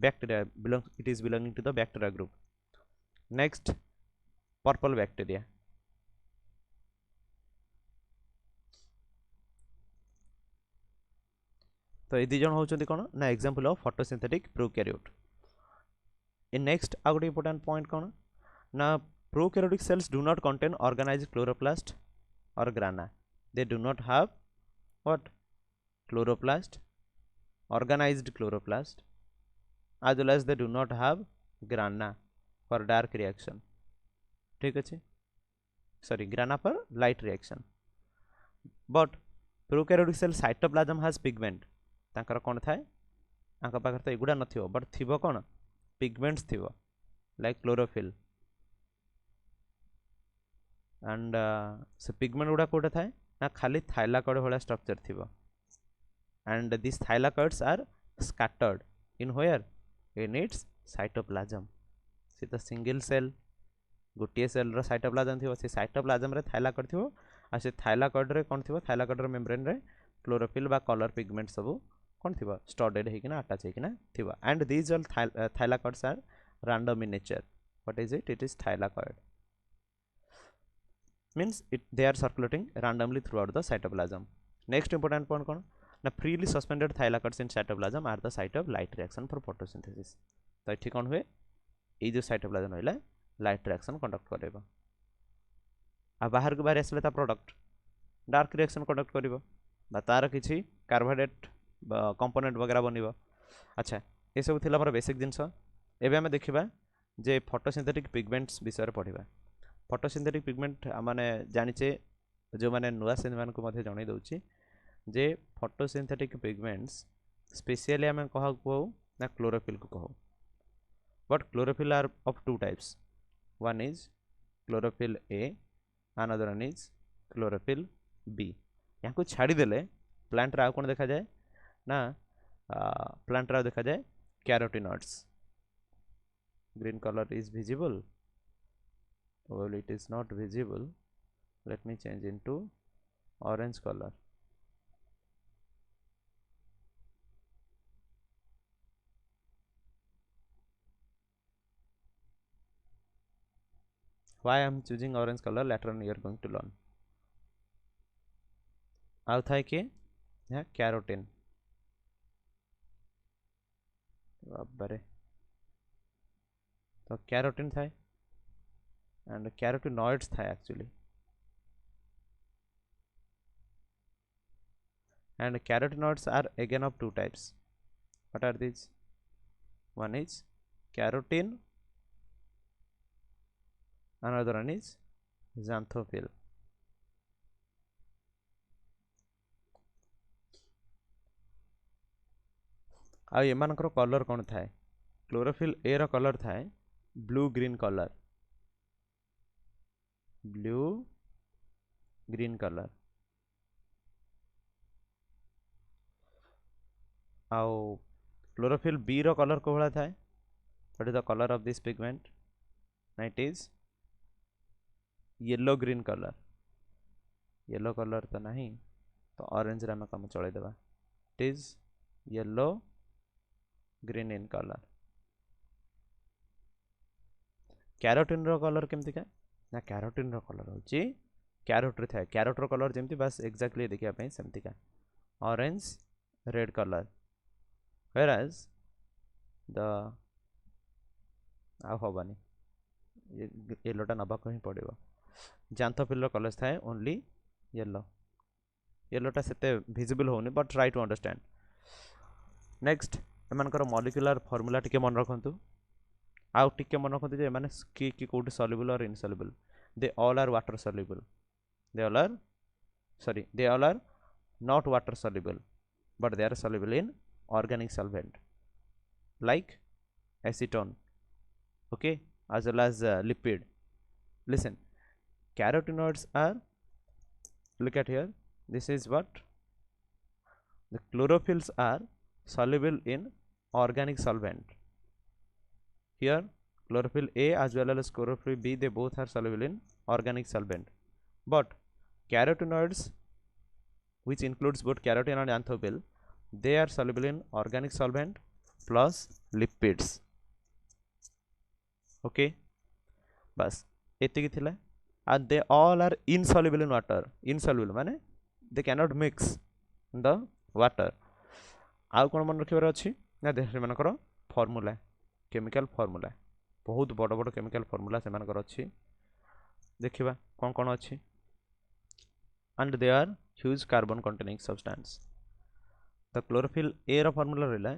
bacteria it is belonging to the bacteria group next purple bacteria तो ये दिज होती कौन ना example of photosynthetic prokaryote in next आ गोटे इंपोर्टेंट पॉइंट कौन ना prokaryotic cells do not contain organized chloroplast और grana they do not have what chloroplast organized chloroplast as well as they do not have grana for dark reaction ठीक अच्छे sorry ग्राना for light reaction but prokaryotic cell cytoplasm has pigment तांकर कौन थाए आंका पाखर तो एगुड़ा नथिबो but थिबो कौन pigments थिबो लाइक क्लोरोफिल एंड से पिगमेंट गुड़ा कोटा थाए ना खाली थाइलाकॉइड वाला स्ट्रक्चर थिबो and these thylakoids are scattered in where in its cytoplasm से तो सिंगल सेल गोटे सेल रो साइटोप्लाज्म थिबो से साइटोप्लाज्म रे थाइलाकॉइड थिबो आ से थाइलाकॉइड रे कोन थिबो थाइलाकॉइड रो मेम्ब्रेन रे क्लोरोफिल बा कलर पिगमेंट सब कोन थिबो स्टोर्ड हेकिना अटैच हेकिना थिबो and these all thylakoids are random in nature what is it is thylakoid means they are circulating randomly throughout the cytoplasm next important point कोन ना freely suspended thylakoids in cytoplasm are the site of light reaction for photosynthesis तो ये कौन हुए ये जो cytoplasm रहा light reaction conduct करेगा आ बाहर को बाहर आसले ता प्रोडक्ट डार्क रिएक्शन कंडक्ट करिवो बा तार किछि कार्बोहाइड्रेट कंपोनेंट वगैरह बनिवो अच्छा ये सब थिला हमर बेसिक जिंस एबे हम देखिबा जे फोटोसिंथेटिक पिगमेंट्स विषय रे पढिबा फोटोसिंथेटिक पिगमेंट माने जानिचे जो माने नुवा सेन मान को मध्ये जणाई दउची जे फोटोसिंथेटिक पिगमेंट्स स्पेशली आम कह कहू ना क्लोरोफिल को कहू but chlorophyll are of two types one is chlorophyll A another one is chlorophyll B यहाँ को छाड़ीदेले प्लांट रा कौन देखा जाए ना प्लांट रा देखा जाए carotenoids green colour is visible well it is not visible let me change into orange color why I am choosing orange color later on you are going to learn आउ थाए कि यहाँ कैरोटीन बाबरे तो carotene थाए and carotenoids tha actually and carotenoids are again of two types what are these one is carotene another one is xanthophyll आ एमानकर colour कौन थाए क्लोरोफिल ए रो कलर थाए blue green colour blue green colour आउ chlorophyll B रो colour को भला थाए what is the colour of this pigment it is yellow green colour yellow colour तो नहीं तो ऑरेंज रे हम काम चले देबा it is yellow green in colour carotene रो कलर केमती का ना कैरोटीन रो कलर होची कैरोट रे थाए कैरोट रो कलर जेमती बस एग्जैक्टली देखिया पई सेमती का orange red colour whereas the आ होबानी येलोटा नबाको ही पड़िबो जांथोफिल रो कलर थाए ओनली येलो येलोटा सेते विजिबल होनी but try to understand next एमानकर मॉलिक्यूलर फार्मूला टिके मन रखंतु आउ टिके मन रखंतु जे माने की कोड सॉल्युबल और insoluble they all are water soluble they all are not water soluble but they are soluble in organic solvent like acetone, okay, as well as lipid. Listen, carotenoids are, look at here, this is what the chlorophylls are soluble in organic solvent. Here chlorophyll A as well as chlorophyll B, they both are soluble in organic solvent, but carotenoids, which includes both carotene and xanthophyll, they are soluble in organic solvent plus lipids, okay. बस एतिकी थिला, and they all are insoluble in water. Insoluble माने they cannot mix the water. आउ कोन मन रखिबार अछि ना देख सेमानकर formula, chemical formula, बहुत बड़ बड़ केमिकल फॉर्मूला सेमानकर अछि, देखिबा कोन कोन अछि, and they are huge carbon containing substance. The chlorophyll A रो फॉर्मूला रहला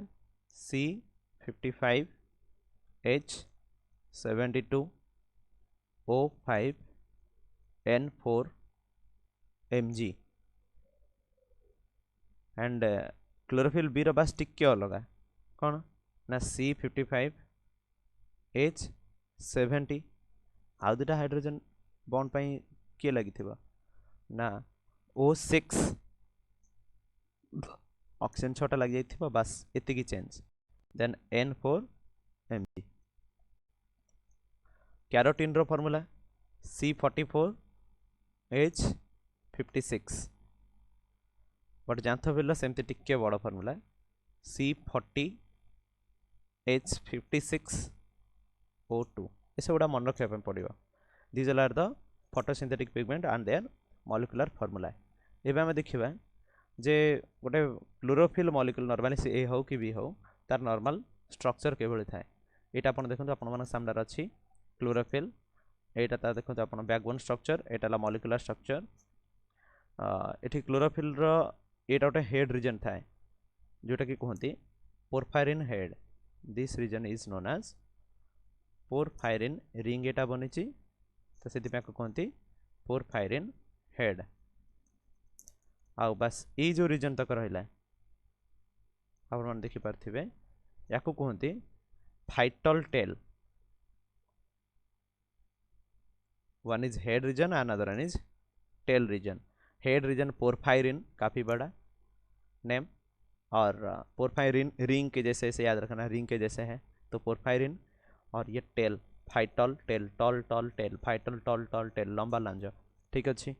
C55H72O5N4 Mg, and chlorophyll B रो बास टिके अलगा कोन ना C55H70, आउ दुटा हाइड्रोजन बॉन्ड पई के लागि थिबा ना O6, ऑक्सीजन 6टा लागि जाइथिबा, बस एतिकी change, then N4 Mg. Carotene रो फॉर्मूला C44H56, बट xanthophyll सेमती टिके बड़ फॉर्मूला C40H56O2. ये सबुड़ा मन रखा पड़ो. These are the photosynthetic pigment and their molecular formula. एबे हम देखिबा जे गोटे क्लोरोफिल मॉलिक्यूल नॉर्मली से ए हो कि बी हो तार नॉर्मल स्ट्रक्चर के भली थाए. एटा आपण देखंतु आपण मन सामने अछि क्लोरोफिल, एटा ता देखंतु आपण बैकबोन स्ट्रक्चर, एटा ला मॉलिक्यूलर स्ट्रक्चर. एठी क्लोरोफिल रो एटा गोटे हेड रीजन थाए जोटा कि कहंती porphyrin head. This region is known as porphyrin ring, एटा बनिची तो सेति पे कहंती पोरफायरिन हेड. आउ बस ए जो रीजन तक रहिला आपण मन देखि पारथिबे, याको कहंती phytol tail. One is head region and other one is tail region. Head region porphyrin, काफी बड़ा नेम, और पोरफायरिन रिंग के जैसे, इसे याद रखना रिंग के जैसे है, तो पोरफायरिन. और ये tail phytol tail, tall tall tail, phytol tall tall tail, लंबा लांज, ठीक अच्छी.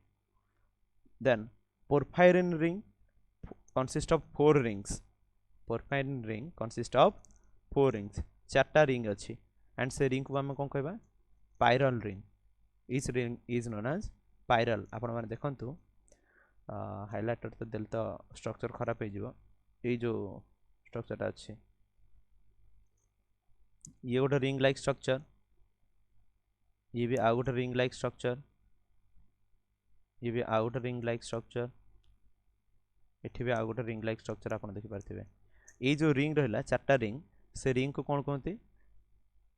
Then porphyrin ring consist of 4 rings. Porphyrin ring consist of 4 rings. 4टा ring अच्छी, एंड से रिंग को आम कौन कहबा पायरल रिंग. इस रिंग इज नोन एज पायरल. आपण माने देखंतु हाइलाइटर तो देल तो स्ट्रक्चर खराब हो जिवो. ए जो स्ट्रक्चर अच्छी, ये गोटे रिंग लाइक स्ट्रक्चर, ये भी आउ गोटे रिंग लाइक स्ट्रक्चर, ये भी आउ गोटे रिंग लाइक स्ट्रक्चर, एठी भी आउ गोटे रिंग लाइक स्ट्रक्चर आपण देखि पारथिबे. ए जो रिंग रहला 4टा रिंग, से रिंग को कोन कहंती,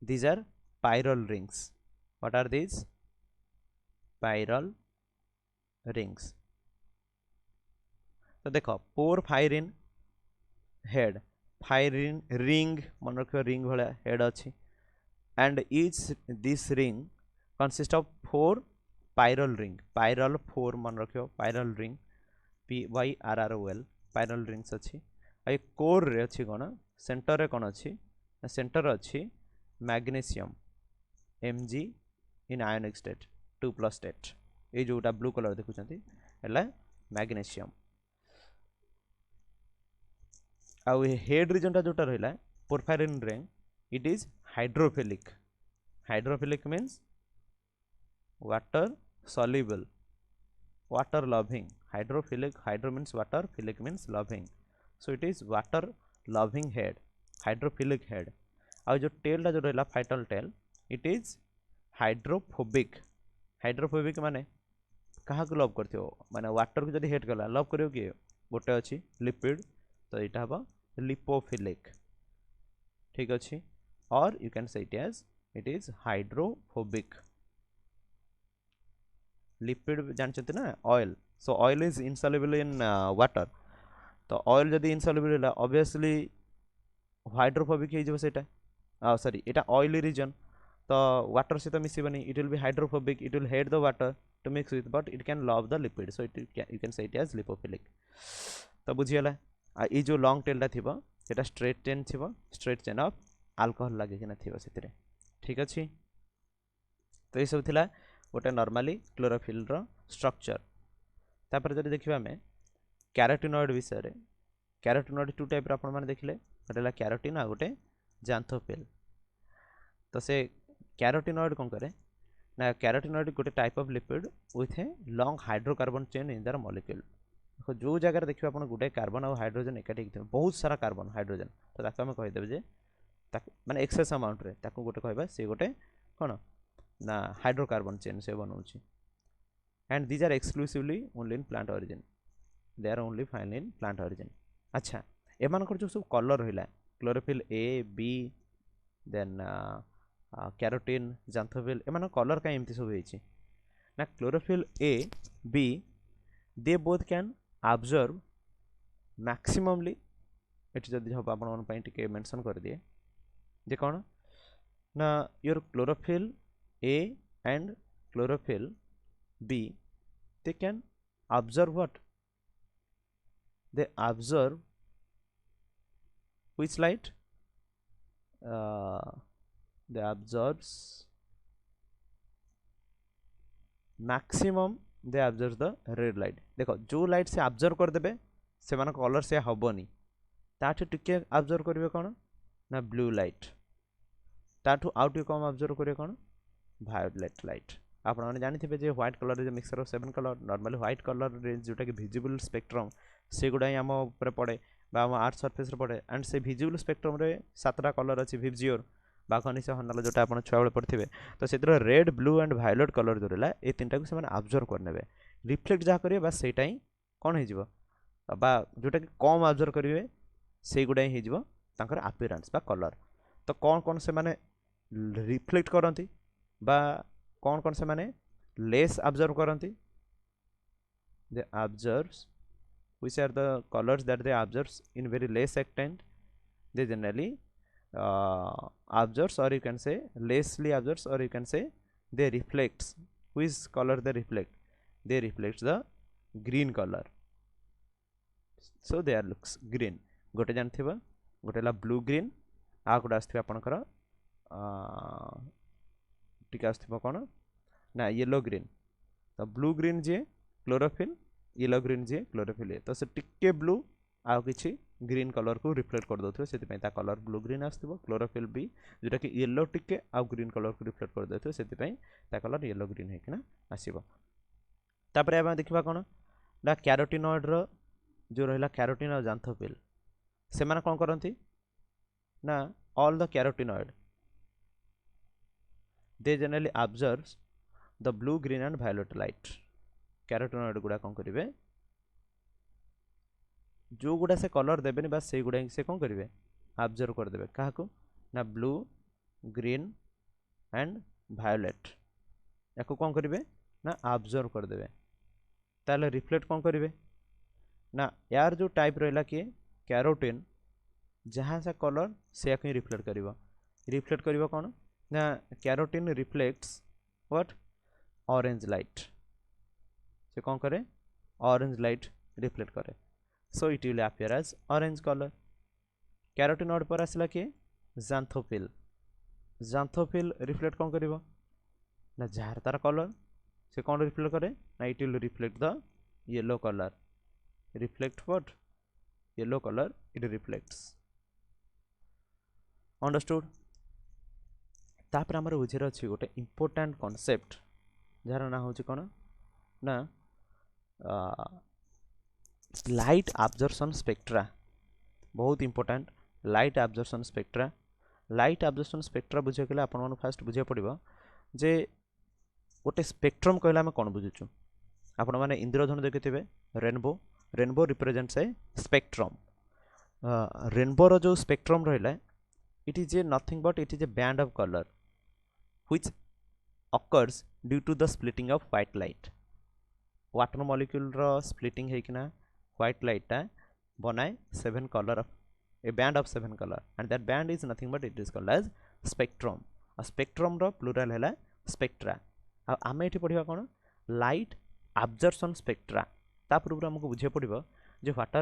these are pyrrole rings. What are these? Pyrrole rings. तो देखो पोरफायरिन हेड, फायरिन रिंग मन रखियो रिंग भला हेड अच्छी, and each this ring consist of 4 pyrrole ring. Pyrrole 4 मन रखियो, pyrrole ring PYRROL, pyrrole rings अच्छी. आ कोर रे अच्छी कोन, सेंटर रे कोन अच्छी, सेंटर अच्छी मैग्नीशियम Mg इन आयोनिक स्टेट 2+ स्टेट. ये जोटा ब्लू कलर देखुछंती हैला मैग्नीशियम. आउ हेड रीजन टा जोटा रहला porphyrin ring, it is hydrophilic. Hydrophilic means water soluble, water loving. Hydrophilic, hydro means water, philic means loving, so it is water loving head, hydrophilic head. आउ जो tell टा जो रहला phytol tail, it is hydrophobic. Hydrophobic माने कहा को love करथियो, माने water को जदी हेट गला लव करियो कि गोटे अछि लिपिड, तो इटा हबा लिपोफिलिक, ठीक अछि. और you can say it as it is hydrophobic. Lipid जानते ना oil, so oil is insoluble in water. तो ऑयल जदि इनसल्युबल है ऑब्वियसली हाइड्रोफोबिक हो सेटा सॉरी एटा ऑयली रीजन तो वाटर सहित मिसबनी it will be hydrophobic it will hate the water to mix with but it can love the lipid so it you can say it as lipophilic तो बुझीगला ये जो long टेलटा थी सेटा स्ट्रेट चेन थी स्ट्रेट चेन ऑफ अल्कोहल लगे थी ठीक अच्छे तो ये सब थिला गोटे नॉर्मली क्लोरोफिल रो स्ट्रक्चर तापर जब देखिबा हमें कैरोटिनॉइड विषय रे कैरोटिनॉइड टू टाइप आपण माने देखिले गोटे ला कैरोटिन आ गोटे जांथोफिल तो से कैरोटिनॉइड कौन करे ना कैरोटिनॉइड गोटे type of lipid with a long hydrocarbon chain in their molecule देखो जो जगह देखिए आप गोटे कार्बन और हाइड्रोजन एकाठी बहुत सारा कार्बन हाइड्रोजन तो ताको हम कहीदेवे जे माने एक्सेस अमाउंट रे ताको गोटे कहबा से गोटे कौन ना हाइड्रोकार्बन चेन से बनाऊँगी and these are exclusively only in plant origin they are only find in plant origin अच्छा एमान जो सब कलर रहा chlorophyll a b then carotene xanthophyll एमान कलर कहीं एमती सब होती ना chlorophyll a b they both can observe maximally ये जब हम आपके मेंशन कर दिए जे कौन ना your chlorophyll A and chlorophyll B they can observe what they observe which light they observes maximum they observe the red light देखो जो लाइट से ऑब्जर्व कर देबे से मान कलर से हबनी ताठू टिके ऑब्जर्व करिवे कोन ना ब्लू लाइट ताठू आउ टिके कम ऑब्जर्व करिवे कोन वायोलेट लाइट आप जानते जे व्हाइट कलर जो mixture of 7 colour normally white colour जोटा कि विजिबल स्पेक्ट्रम से गुड़ा ही आम ऊपर पड़े आर्थ सरफेस पड़े एंड से विजिबल स्पेक्ट्रम रे 7टा कलर अच्छी विजियोर बाघनिश हनाल जोटा आप छुआ बेले पढ़े तो से red blue and violet colour जो रहा ये 3टा को से ऑब्जर्व करने रिफ्लेक्ट जहाँ करेंगे बस सेटा ही कौन हो जोटा कि कम ऑब्जर्व करेंगे से गुड़ा ही हो अपीयरेंस बा कलर तो कौन कौन से माने रिफ्लेक्ट करती बा कौन कौन से माने लेस ऑब्जर्व करती दे observes which are the colors that they observes in very less extent they generally observes or you can say lessly observes or you can say they reflects which color they reflects the green color so they are looks green गोटे जानथिबा गोटे ला blue green आ गोटे आस्थि आपनकर टिका आस्थि कोन ना yellow green तो blue green जे chlorophyll yellow green जे chlorophyll तो से टिके ब्लू आ किछि ग्रीन कलर को रिफ्लेक्ट कर दोथो सेति पई ता कलर ब्लू ग्रीन आस्थि क्लोरोफिल बी जोटा कि येलो टिके आ ग्रीन कलर को रिफ्लेक्ट कर दोथो सेति पई ता कलर येलो ग्रीन है किना आसीबो तापरे आबा देखिबा कोन ना कैरोटिनॉइड रो जो रहला कैरोटीन और जांथोफिल से माने कोन करंती ना all the carotenoid they generally observes the blue green and violet light carotenoid गुड़ा कौन करेंगे जो गुड़ा से कलर देबेनि बस से गुड़ा से कौन करेंगे ऑब्जर्व कर देबे कहा को ना ब्लू ग्रीन एंड वायोलेट याको कौन करेंगे ना ऑब्जर्व कर देबे ताले रिफ्लेक्ट कौन करेंगे ना यार जो टाइप रहला कि कैरोटीन जहाँ से कलर से रिफ्लेक्ट करिवो कौन ना carotene reflects what orange light से कौन करे ऑरेंज लाइट रिफ्लेक्ट करे so it will appear as orange colour carotenoid पर आसला कि जांथोफिल रिफ्लेक्ट कौन करिवो ना जार तार कलर से कौन रिफ्लेक्ट करे ना it will reflect the yellow colour reflect what yellow colour it reflects understood तापर आमर बुझे अच्छी गोटे इम्पोर्टाट कॉन्सेप्ट जार ना हूँ कौन ना लाइट ऑब्जर्वेशन स्पेक्ट्रा बहुत इम्पोर्टाट लाइट ऑब्जर्वेशन स्पेक्ट्रा बुझे गले आप फास्ट बुझे पड़ो जे गोटे स्पेक्ट्रम कहला आम कौन बुझुचु आपण मैंने इंद्रधनु देखिथे रेनबो रिप्रेजेंट्स ए स्पेक्ट्रम रेनबो रो जो स्पेक्ट्रम रहा it is a nothing but it is a band of color which occurs due to the splitting of white light water molecule ro splitting है कि ना white light टा बनाए 7 colour of a band of 7 colour and that band is nothing but it is called as spectrum आ spectrum रो plural है spectra आ आमे एठी पढ़िबा कोन लाइट एब्जॉर्प्शन स्पेक्ट्रा ता पूर्व हमको बुझे पड़िबो जे what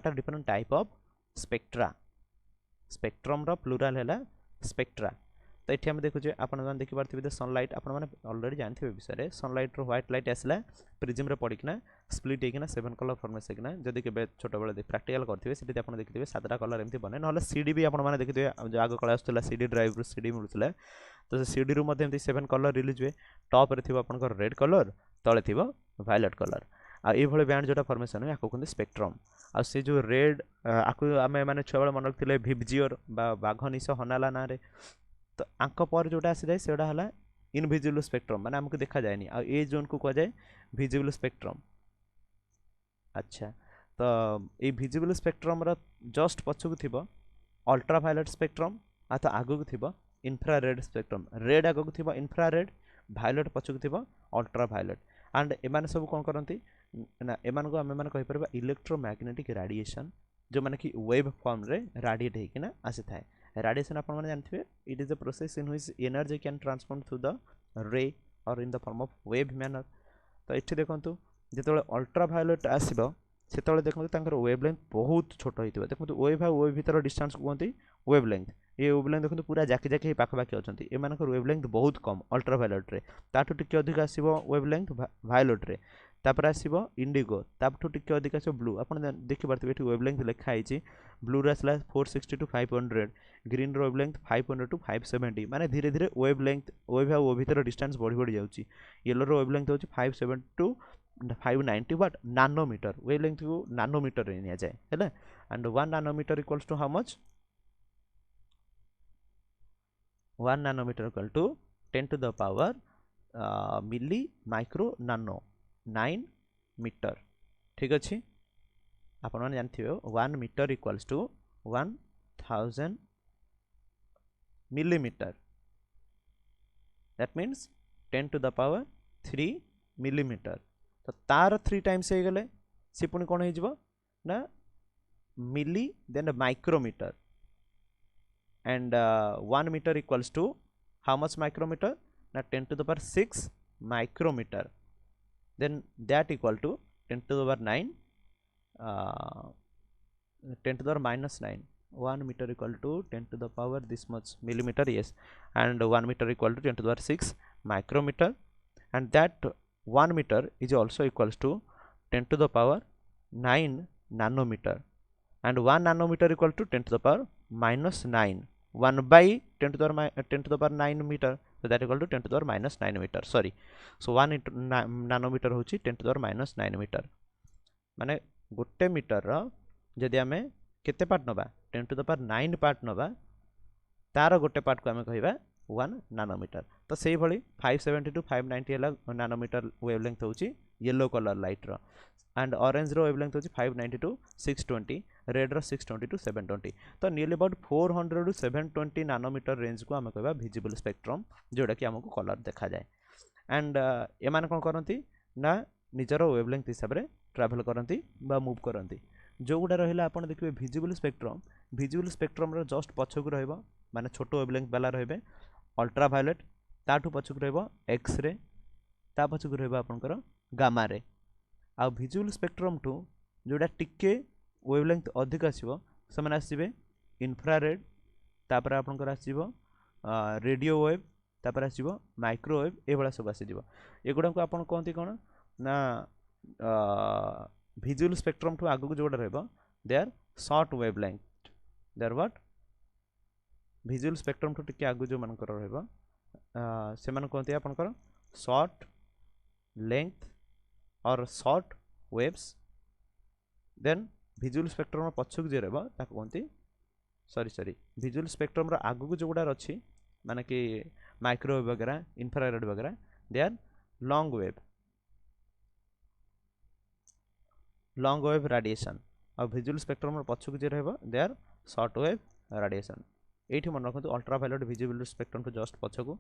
are different type of spectra spectrum रो प्लूराल है स्पेक्ट्रा तो ये आम देखुचे आपने देखिए सनलाइट आपने अलरेडी जानते विषय सनलाइट व्हाइट लाइट आसला प्रिज्म रे पड़ना स्प्लिट होना 7 कलर फॉर्मेस होना जदि के छोट बेले प्रैक्टिकल करेंगे सीटी आप देखिए 7टा कलर एमती बने ना सीडी भी आपने देखिए जो आग कल आसाला सीडी ड्राइव सीडी मिलूला तो सीडी रू 7 कलर रिलीज हुए टॉप रे थी आप रेड कलर तले थी वायलेट कलर आई बैंड जोटा फॉर्मेशन हुए आपको कहते स्पेक्ट्रम आ से जो रेड आपको आम मैंने छुआ बेले मन रखते भिवजिओर बाघ निश हनाला ना तो आंक पर जोटा आसी जाए सेटा है इनविजिबल स्पेक्ट्रम माने हमको देखा जाएनी आ ए जोन को कह जाए विजिबल स्पेक्ट्रम अच्छा तो ये विजिबल स्पेक्ट्रम रो जस्ट पछकु थिबो अल्ट्रावायलेट स्पेक्ट्रम आ तो आगु को थिबो इंफ्रारेड स्पेक्ट्रम रेड आगु को थिबो इंफ्रारेड वायलेट पछकु थिबो अल्ट्रावायलेट एंड एमाने सब कोन करंती ना एमान को हमें माने कहि परबा इलेक्ट्रोमैग्नेटिक रेडिएशन जो माने कि वेव फॉर्म रे रेडिएट हेकिना आसी थाए रेडिएशन आप जानते हैं it is a process in which energy can transform through the ray और in the form of wave manner तो ये देखो जो अल्ट्रावायलेट आसो से देखो तर वेवलेंथ बहुत छोट होता देखो वेव आ वेव भर डिस्टेंस कहते वेवलेंथ ये वेवलेंथ देखो पूरा जाकी जाकी पाखापाखि अच्छा एम वेवलेंथ बहुत कम अल्ट्रावायलेट रे ताठू टिके अधिक आसो वेवलेंथ वायलेट रे तापर आसो इंडिगो ताठू टिके अधिक आसो ब्लू आप देखिए ये वेवलेंथ लिखाई ब्लू आसला 460 टू 500 ग्रीन वेवलेंथ 500 टू 570 माने धीरे धीरे वेवलेंथ वेव आ वेव भर डिस्टेंस बढ़ी बढ़ी जाऊँगी येलो वेवलेंथ हो 570 टू 590 बट नानोमीटर वेवलेंथ को नानोमीटर रे निया जाए है and 1 nanometre equals to how much 1 nanometre equal to 10 to the power milli micro nano 9 metre ठीक अच्छे आप जानते हो 1 metre equals to 1000 millimetre that means 10 to the power 3 millimetre तो तार 3 टाइम्स हो गले सी पुणी कौन हो ना milli then micrometer and 1 metre equals to how much micrometer ना 10 to the power 6 micrometer then that equal to 10 to the power 9 10 to the power minus 9 1 meter equal to 10 to the power this much millimeter yes and 1 meter equal to 10 to the power 6 micrometer and that 1 meter is also equals to 10 to the power 9 nanometer and 1 nanometer equal to 10 to the power minus 9 1 by 10 to the power 10 to the power 9 meter so that equal to 10 to the power minus 9 meter sorry so 1 nanometer होची 10 to the power minus 9 meter माने गोटे metre रो जदि आमे केते part नबा 10 to the power 9 part नबा तार गोटे पार्ट को आमे कहिबा 1 नानोमीटर तो सेही भली 570 टू 590 हला नानोमीटर वेवलेंथ होची येलो कलर लाइट रो एंड ऑरेंज रो वेवलेंथ होची 590 टू 620 रेड रो 620 टू 720 तो nearly about 400 to 720 nanometre range को आमे कहबा विजिबल स्पेक्ट्रम जोडा कि हमको कलर देखा जाए एंड एमान कोन करंती ना निजर वेवलेंथ हिसाब रे ट्रैवल करंती बा मूव करंती जो गुडा रहिला आपण देखिबे विजिबल स्पेक्ट्रम रो जस्ट पछकु रहइबो माने छोटो वेवलेंथ वाला रहबे अल्ट्रावायलेट ताठू पछकु रहइबो एक्स रे ता पछकु रहइबो आपनकर gamma ray uh visual spectrum to जोड़ा टिके वेवलेंथ अधिक आसीबो समान आसीबे इंफ्रारेड तापर आपनकर आसीबो रेडियो वेव तापर आसीबो माइक्रोवेव ए बळा सब आसी दिबो एगुडा को आपन कोंती कोन ना विजुअल स्पेक्ट्रम टू आगु जोड़ा रहबो they are short wavelength they are what visual spectrum टू टिके आगु जो मानकर रहबो से मान कोंती आपनकर शॉर्ट लेंथ और short waves then visual spectrum पछक जे रहबो ताको कोंती सॉरी विजुअल स्पेक्ट्रम रो आगु को जोड़ा अछि माने कि माइक्रोवेव वगैरह इंफ्रारेड वगैरह they are long wave radiation और विजुअल स्पेक्ट्रम रो पछक जे रहबो they are short wave radiation एठी मन रखंतु अल्ट्रावायलेट विजिबल स्पेक्ट्रम टू जस्ट पछकु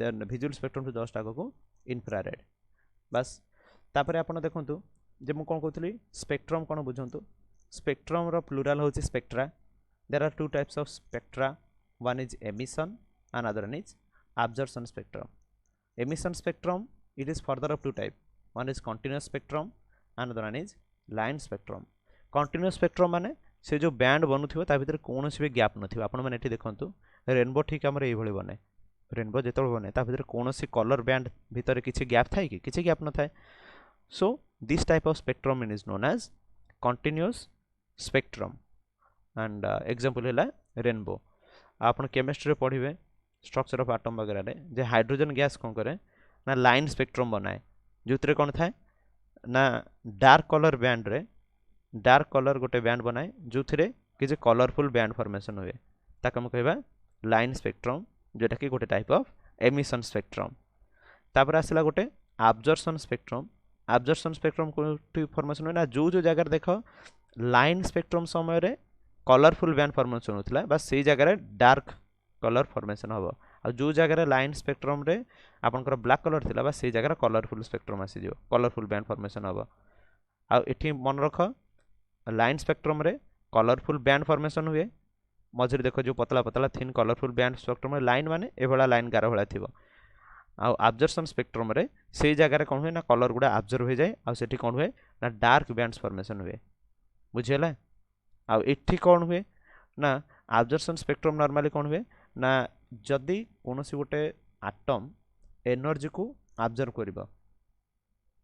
देन विजुअल स्पेक्ट्रम टू जस्ट आगु इंफ्रारेड बस तापर आपण देखंतु जे मु कोन कहतली स्पेक्ट्रम कोन बुझंतु स्पेक्ट्रम रो प्लूराल होची spectra. There are two types of spectra. One is emission and other one is absorption spectrum. Emission spectrum, it is further of two type. One is continuous spectrum and other one is line spectrum. Continuous spectrum माने से जो band बनुथिबो ता भितर कोनोसी भी gap नथिबो. आपण माने एठी देखंतु रेनबो ठीक हमर एई भଳି बने. रेनबो जेतळ बने ता भितर कोनोसी कलर बैंड भितर किछि गैप थाय कि किछि गैप न थाय. So this type of spectrum is known as continuous spectrum. And example हैला रेनबो. आपण केमिस्ट्री पढिबे स्ट्रक्चर ऑफ एटम वगैरह रे जे हाइड्रोजन गैस कोन करे ना लाइन स्पेक्ट्रम बनाए जोतरे कोन थाए ना डार्क कलर बैंड रे डार्क कलर गोटे बैंड बनाए जोथरे कि कलरफुल बैंड फॉर्मेशन हुए ताक हम कहबा लाइन स्पेक्ट्रम जोटा कि गोटे टाइप ऑफ एमिशन स्पेक्ट्रम. तापर आसला गोटे एब्जॉर्प्शन स्पेक्ट्रम. एब्जॉर्प्शन स्पेक्ट्रम को फॉर्मेशन हुए ना जो जो जगह देखो लाइन स्पेक्ट्रम समय रे कलरफुल बैंड फॉर्मेशन होतला बस से जगह रे डार्क कलर फॉर्मेशन हम आ जो जगह लाइन स्पेक्ट्रम रे आपनकर ब्लैक कलर थिला बा से जगह कलरफुल स्पेक्ट्रम आसी जो कलरफुल बैंड फॉर्मेशन हम आ एठी मन रख लाइन स्पेक्ट्रम रे कलरफुल बैंड फॉर्मेशन हुए मझरे देखो जो पतला पतला थिन कलरफुल बैंड स्पेक्ट्रम रे लाइन माने ए भला लाइन गार भला थिबो आ एब्जॉर्प्शन स्पेक्ट्रम रे से जगह कोन हुए ना कलर गुडा एब्जॉर्ब हो जाए आ सेठी कोन हुए ना डार्क बैंड्स फॉर्मेशन हुए बुझियला. आ एठी कोन हुए ना एब्जॉर्प्शन स्पेक्ट्रम नॉर्मली कोन हुए ना जदि कोनोसी गोटे एटम एनर्जी को एब्जॉर्ब करिवो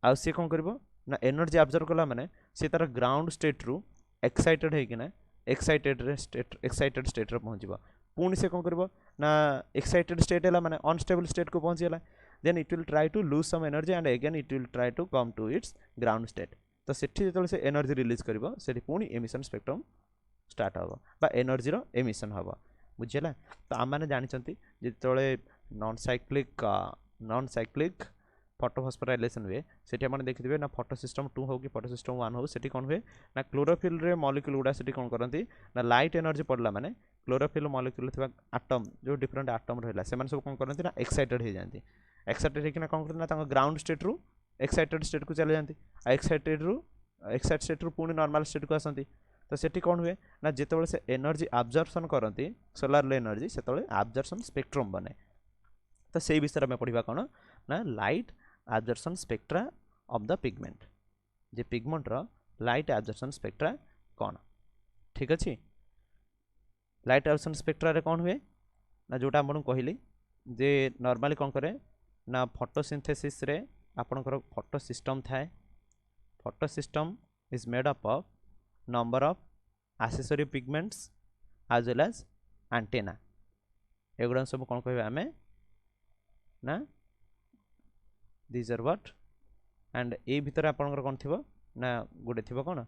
आ से कोन करिवो ना एनर्जी एब्जॉर्ब कला माने से तार ग्राउंड स्टेट रु एक्साइटेड हे कि ना एक्साइटेड स्टेट रे पहुंचबो पुणी से कोन करिवो ना एक्साइटेड स्टेट हैला माने अनस्टेबल स्टेट को पहुंचीला then it will try to lose some energy and again it will try to come to its ground state. तो सेठी जेतले से एनर्जी रिलीज करिवो सेठी पुणी एमिशन स्पेक्ट्रम स्टार्ट हबो बा एनर्जी रो एमिशन हबो बुझिला. तो आम मैंने जानते जिते नॉन साइक्लिक फोटोफस्फोराइलेशन हुए से देखिए ना फोटो सिस्टम 2 हो कि फोटो सिस्टम 1 हो से कौन हुए ना क्लोरोफिल रे मॉलिक्यूल गुड़ा से कौन करती ना लाइट एनर्जी पड़ला माने क्लोरोफिल मॉलिक्यूल थिबा एटम जो डिफरेंट एटम रहला से सब कौन करती ना एक्साइटेड हो जाती. एक्साइटेड होना कौन करते ना ग्राउंड स्टेट रु एक्साइटेड स्टेट को चले जाती एक्साइटेड स्टेट रु पुणी नॉर्मल स्टेट को आसती. तो सेठी कौन हुए ना जिते से एनर्जी एब्जॉर्प्शन करती सोलार एनर्जी से एब्जॉर्प्शन स्पेक्ट्रम बने. तो से विषय में पढ़ा कौन ना light absorption spectra of the pigment जे पिगमेंट रो लाइट एब्जॉर्प्शन स्पेक्ट्रा कौन ठीक अच्छे. लाइट एब्जॉर्प्शन स्पेक्ट्रा रे कौन हुए ना जोटा आपन कहली जे नॉर्मली कौन करे ना फोटोसिंथेसिस रे आपनकर फोटो सिस्टम थाए. Photo system is made up of number of accessory pigments as well as antenna. एगुड़ा सब कौन कह आम ना these are what and ए भितर आपनकर कौन थी ना गोटे थी कौन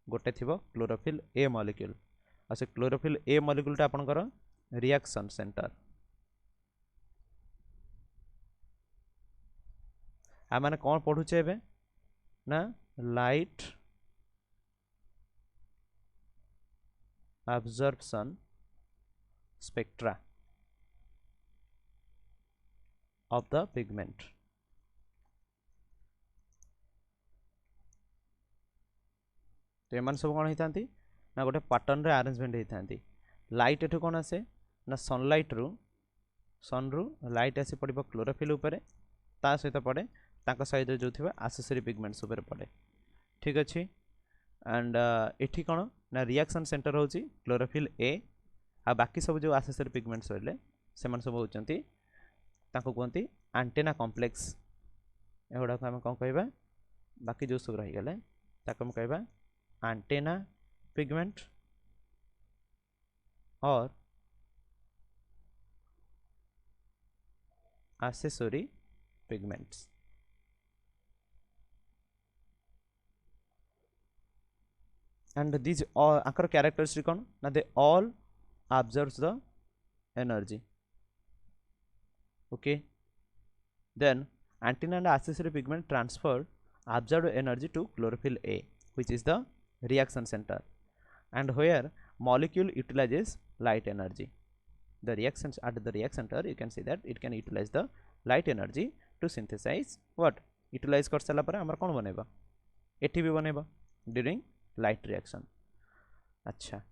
गोटे थी क्लोरोफिल ए मॉलिक्यूल और से क्लोरोफिल ए मॉलिक्यूल आपनकर रिएक्शन सेंटर. आ माने कौन पढ़ुचे एबे ना light absorption spectra of the pigment. तो एमान सब कौन होता ना गोटे पैटर्न रे अरेंजमेंट होता. लाइट एठू कौन आसे ना सनलाइट रु सन रु लाइट आसी पड़ो क्लोरोफिल उपरे ता सहित पड़े तांका सहित जो थिबा एसेसरी पिगमेंट्स उपरे पड़े ठीक अच्छे. एंड एठी कौन ना रिएक्शन सेंटर होची क्लोरोफिल ए आ बाकी सब जो एसेसरी पिगमेंट्स रहले से मन सब होचंती ताको कहंती एंटेना कॉम्प्लेक्स. एगुडा को हम कौन कहबा बाकी जो सब रही गले ताको हम कहबा एंटेना पिगमेंट और accessory pigments. And these all anchor characteristic on now they all absorbs the energy. Okay, then antenna and accessory pigment transfer absorbed energy to chlorophyll A which is the reaction center and where molecule utilizes light energy. The reactions at the reaction center you can see that it can utilize the light energy to synthesize what utilize कर साला पर हमर कोन बनेबा eighty भी बनेबा during light reaction. अच्छा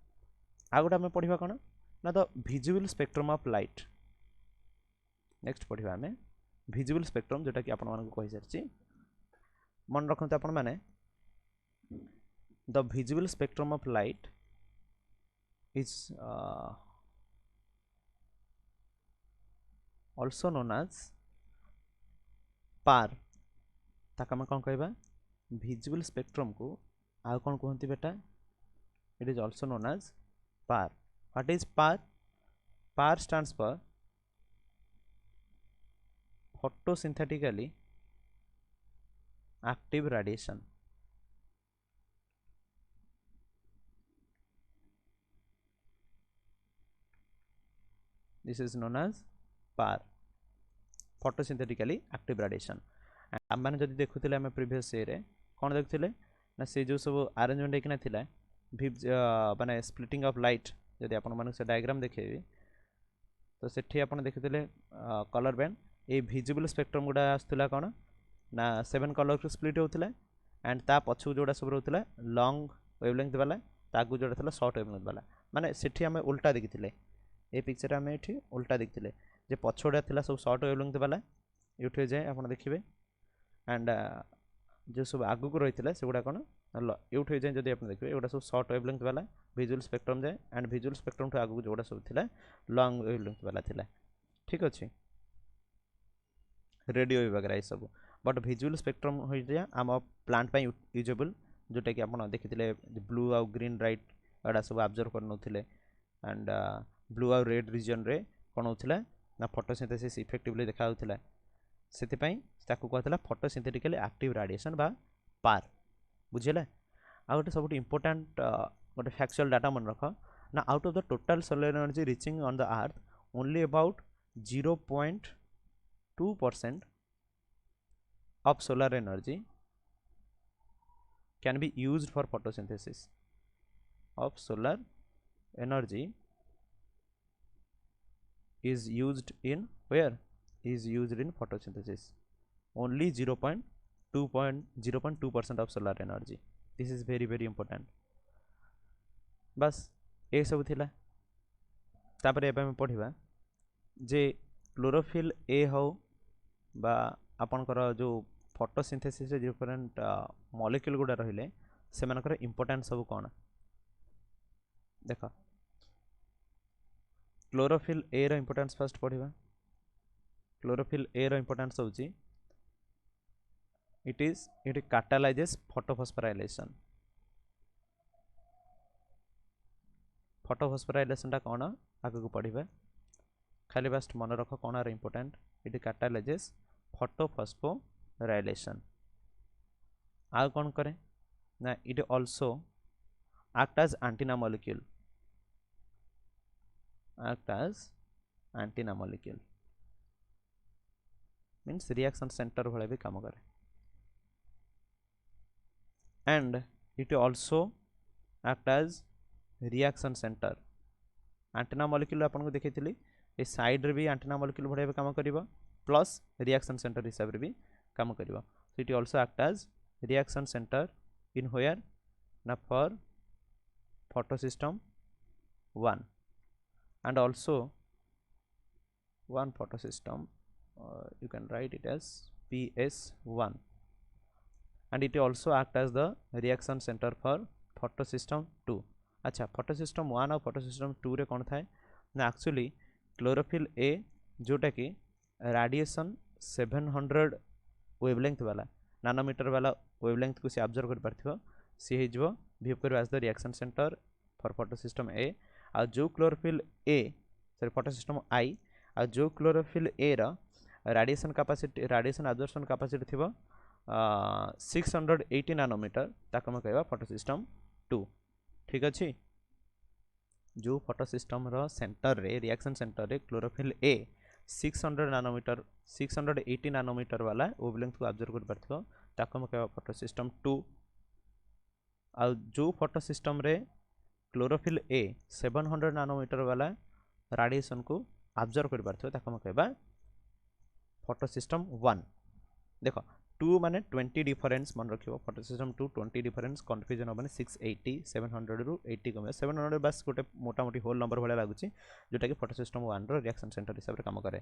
आ गोटे आम पढ़ा कौन ना the visible spectrum of light. Next पढ़ा आम विजिबल स्पेक्ट्रम जोटा कि आपण मानक कहि सारछि मन रखते आपण माने the visible spectrum of light is also known as पार ताक आम कौन कहबा विजिबल स्पेक्ट्रम को आउ कौन कहते बेटा it is also known as PAR. What is PAR? PAR stands for photosynthetically active radiation। this is known as PAR photosynthetically active radiation। आम मैंने जब देखुले आम प्रीवियस रे कौन देखुले ना से जो सब अरेंजमेंट होकिना थिला माने स्प्लिटिंग ऑफ लाइट जदि आपण मानक से डायग्राम देखेबी तो सेठी आपण देखुले कलर बैंड ए विजिबल स्पेक्ट्रम गुडा आसुला कौन ना 7 कलर को स्प्लिट होउथिला एंड ता पछु जोडा सब रहउथिला लॉन्ग वेवलेंथ वाला ताकू जोडा थिला शॉर्ट वेवलेंथ वाला माने सेठी हमें उल्टा देखिथिले ए पिक्चर हमें एठी उल्टा देखिथिले जे पछोडा थिला सब शॉर्ट वेवलेंथ वाला उठे जाए आपण देखिबे एंड जो सब आगु को रहिथिला सेगुडा कोन उठे जाए जदि आपण देखिबे एगुडा सब शॉर्ट वेवलेंथ वाला विजुअल स्पेक्ट्रम जाए एंड विजुअल स्पेक्ट्रम ठो आगु जोडा सब थिला लॉन्ग वेवलेंथ वाला थिला। ठीक अछि रेडियो वगैरह ये सब बट विजुअल स्पेक्ट्रम हो जाए आम प्लांट पाई यूजेबल जोटा कि आपण देखिथिले ब्लू आउ ग्रीन लाइट एडा सब ऑब्जर्व कर नथिले एंड ब्लू आउ रेड रीजन रे कोन होथिला ना फोटोसिंथेसिस इफेक्टिवली देखा होथिला सेति पई ताकू कहतला फोटोसिंथेटिकली एक्टिव रेडिएशन बा पार। बुझिला आ गोटे सबट इंपोर्टेंट गोटे फैक्चुअल डाटा मन रख ना out of the total solar energy reaching on the earth only about 0.2% of solar energy can be used for photosynthesis of solar energy is used in where is used in photosynthesis only 0.2% of solar energy। this is very very important। बस ये सब थिला तापर एबे हम पढ़िबा जे chlorophyll A हो बा आपनकर जो फोटोसिंथेसिस डिफरेंट मॉलिक्यूल गुडा रहिले से मानकर इंपोर्टेंट सब कोन देख chlorophyll a row importance first पढ़िबा। Chlorophyll a row importance होची इट कैटालाइजेस फोटोफॉस्फोराइलेशन। फोटोफॉस्फोराइलेशन टा कोन आगे को पढ़िबा खाली बस मन रख कोन आर इंपोर्टेंट इट कैटालाइजेस फोटोफॉस्फोराइलेशन। आ कौन करे ना it also act as antenna molecule means reaction center भले भी काम करे and it also act as reaction center। antenna molecule आपन को देखैतिली ए साइड रे भी antenna molecule भले भी काम करिवो प्लस reaction center हिसाब रे भी काम करिवो so it also act as reaction center in where na for photosystem 1 and also one photosystem you can write it as PS1 and it also act as the reaction center for photosystem 2। अच्छा photosystem 1 और photosystem 2 रे कौन थाए ना actually chlorophyll A जोटा कि radiation 700 wavelength वाला nanometer वाला वेवलेंथ को से ऑब्जर्व कर पारथिबो सी हेजबो बिहेव करबो as the reaction center for photosystem A आ जो chlorophyll A sorry photosystem I आ जो क्लोरोफिल ए रा radiation capacity radiation absorption capacity थिबो 680 नानोमीटर ताको हम कहबा फोटोसिस्टम 2। ठीक अछि जो फोटोसिस्टम रो सेंटर रे रिएक्शन सेंटर रे क्लोरोफिल ए 600 नानोमीटर 680 नानोमीटर वाला वेवलेंथ को ऑब्जर्व कर पारथिबो ताको हम कहबा फोटोसिस्टम 2। आ जो फोटोसिस्टम रे क्लोरोफिल ए 700 नानोमीटर वाला रेडिएशन को ऑब्जर्व कर पारथिबो ताको हम कहबा फोटोसिस्टम 1। देखो टू माने 20 डिफरेंस मन रखियो फोटो सिस्टम 2 20 डिफरेंस कंफ्यूजन होबने 680 700 रु 80 कम 700 बस गोटे मोटा मोटी होल नंबर भले लागुची जोटा कि फोटो सिस्टम 1 रो रिएक्शन सेंटर हिसाब रे काम करे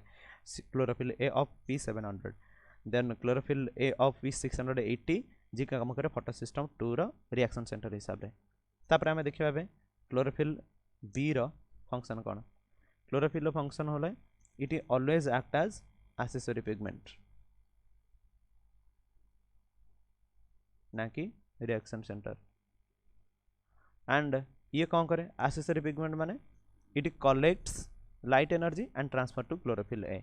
chlorophyll A of P700 then chlorophyll A of P680 जी का काम करे फोटो सिस्टम 2 रो रिएक्शन सेंटर हिसाब रे तापर हमें देखिबा बे क्लोरोफिल बी रो फंक्शन कोन क्लोरोफिल रो फंक्शन होले it always act as accessory pigment ना कि रिएक्शन सेंटर एंड ये कौन करे एक्सेसरी पिगमेंट माने it collects light energy and transfer to chlorophyll ए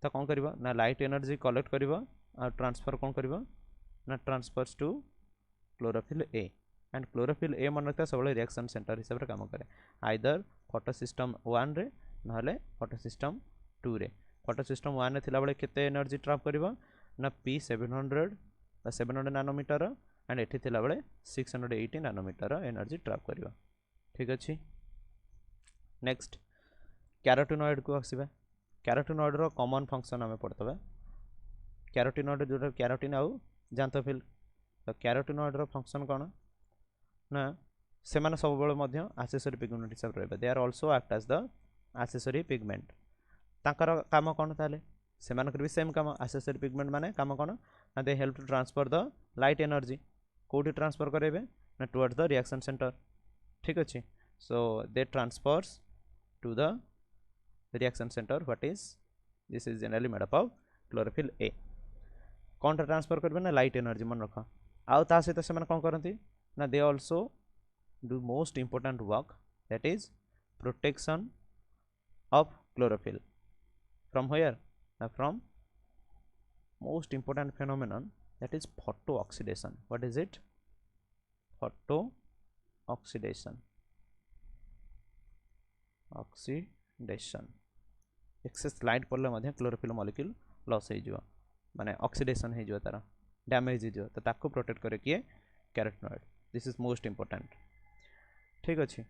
तो कौन करिवो ना लाइट एनर्जी कलेक्ट करिवो और ट्रांसफर कौन करिवो ना transfers to chlorophyll A and chlorophyll A मन रखता सब रिएक्शन सेंटर हिसाब रे काम करे आइदर फोटो सिस्टम 1 रे नहले फोटो सिस्टम 2 रे फोटो सिस्टम 1 रे थिला बळे केते एनर्जी ट्रैप करिवो ना P700 700 नानोमीटर एंड एठी थिला बळे 680 नानोमीटर एनर्जी ट्रैप करिवो ठीक अछि नेक्स्ट कैरोटिनॉइड को आसीबा कैरोटिनॉइड रो कॉमन फंक्शन हमें पढ़तबा कैरोटिनॉइड जो कैरोटिन आउ जांथोफिल तो कैरोटिनॉइड रो फंक्शन कोन ना से माने सब बळे मध्य एक्सेसरी पिगमेंट हिसाब रहबा they are also act as the accessory pigment तांकर काम कोन ताले से मानकर भी सेम काम एक्सेसरी पिगमेंट माने काम कोन ना they help to transfer the light energy कोठी ट्रांसफर करेबे ना टुवर्ड्स द रिएक्शन सेंटर ठीक अछि so they transfers to the reaction center what is this is generally made up of chlorophyll A कौन ट्रांसफर करबे ना लाइट एनर्जी मन रखा आउ ता सहित से कौन करती ना they also do most important work that is protection of chlorophyll from where ना from most important phenomenon that is photo oxidation what is it photo oxidation excess light पड़ले मध्य क्लोरोफिल मॉलिक्यूल लॉस हो जिवो माने oxidation हो जिवो तार damage हो जिवो तो ताको प्रोटेक्ट करे किए carotenoid this is most important ठीक अछि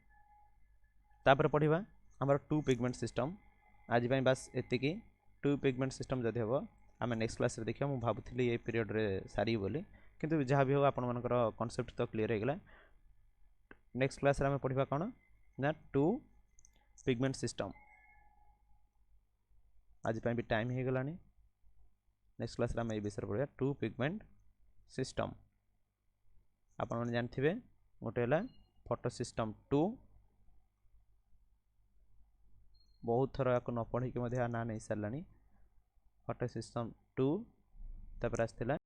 तापर पढिबा हमर टू पिगमेंट सिस्टम आज पई बस एतिकी टू पिगमेंट सिस्टम जदि हबो आम नेक्स्ट क्लास रे देखिया मु भाबुथिली ए पीरियड रे सारी बोली किंतु जहाँ भी हो आपण मानकर कॉन्सेप्ट तो क्लियर हो गला नेक्स्ट क्लास रे हम पढिबा कोन ना टू पिगमेंट सिस्टम आज पई भी टाइम हो गलानी नेक्स्ट क्लास रे हम ए विषय पढिबा टू पिगमेंट सिस्टम आपण माने जानथिबे गोटे हला फोटो सिस्टम 2 बहुत थर याको न पढ़ी के मध्ये ना नहीं सरलानी फोटो सिस्टम 2 तपर आस्थिला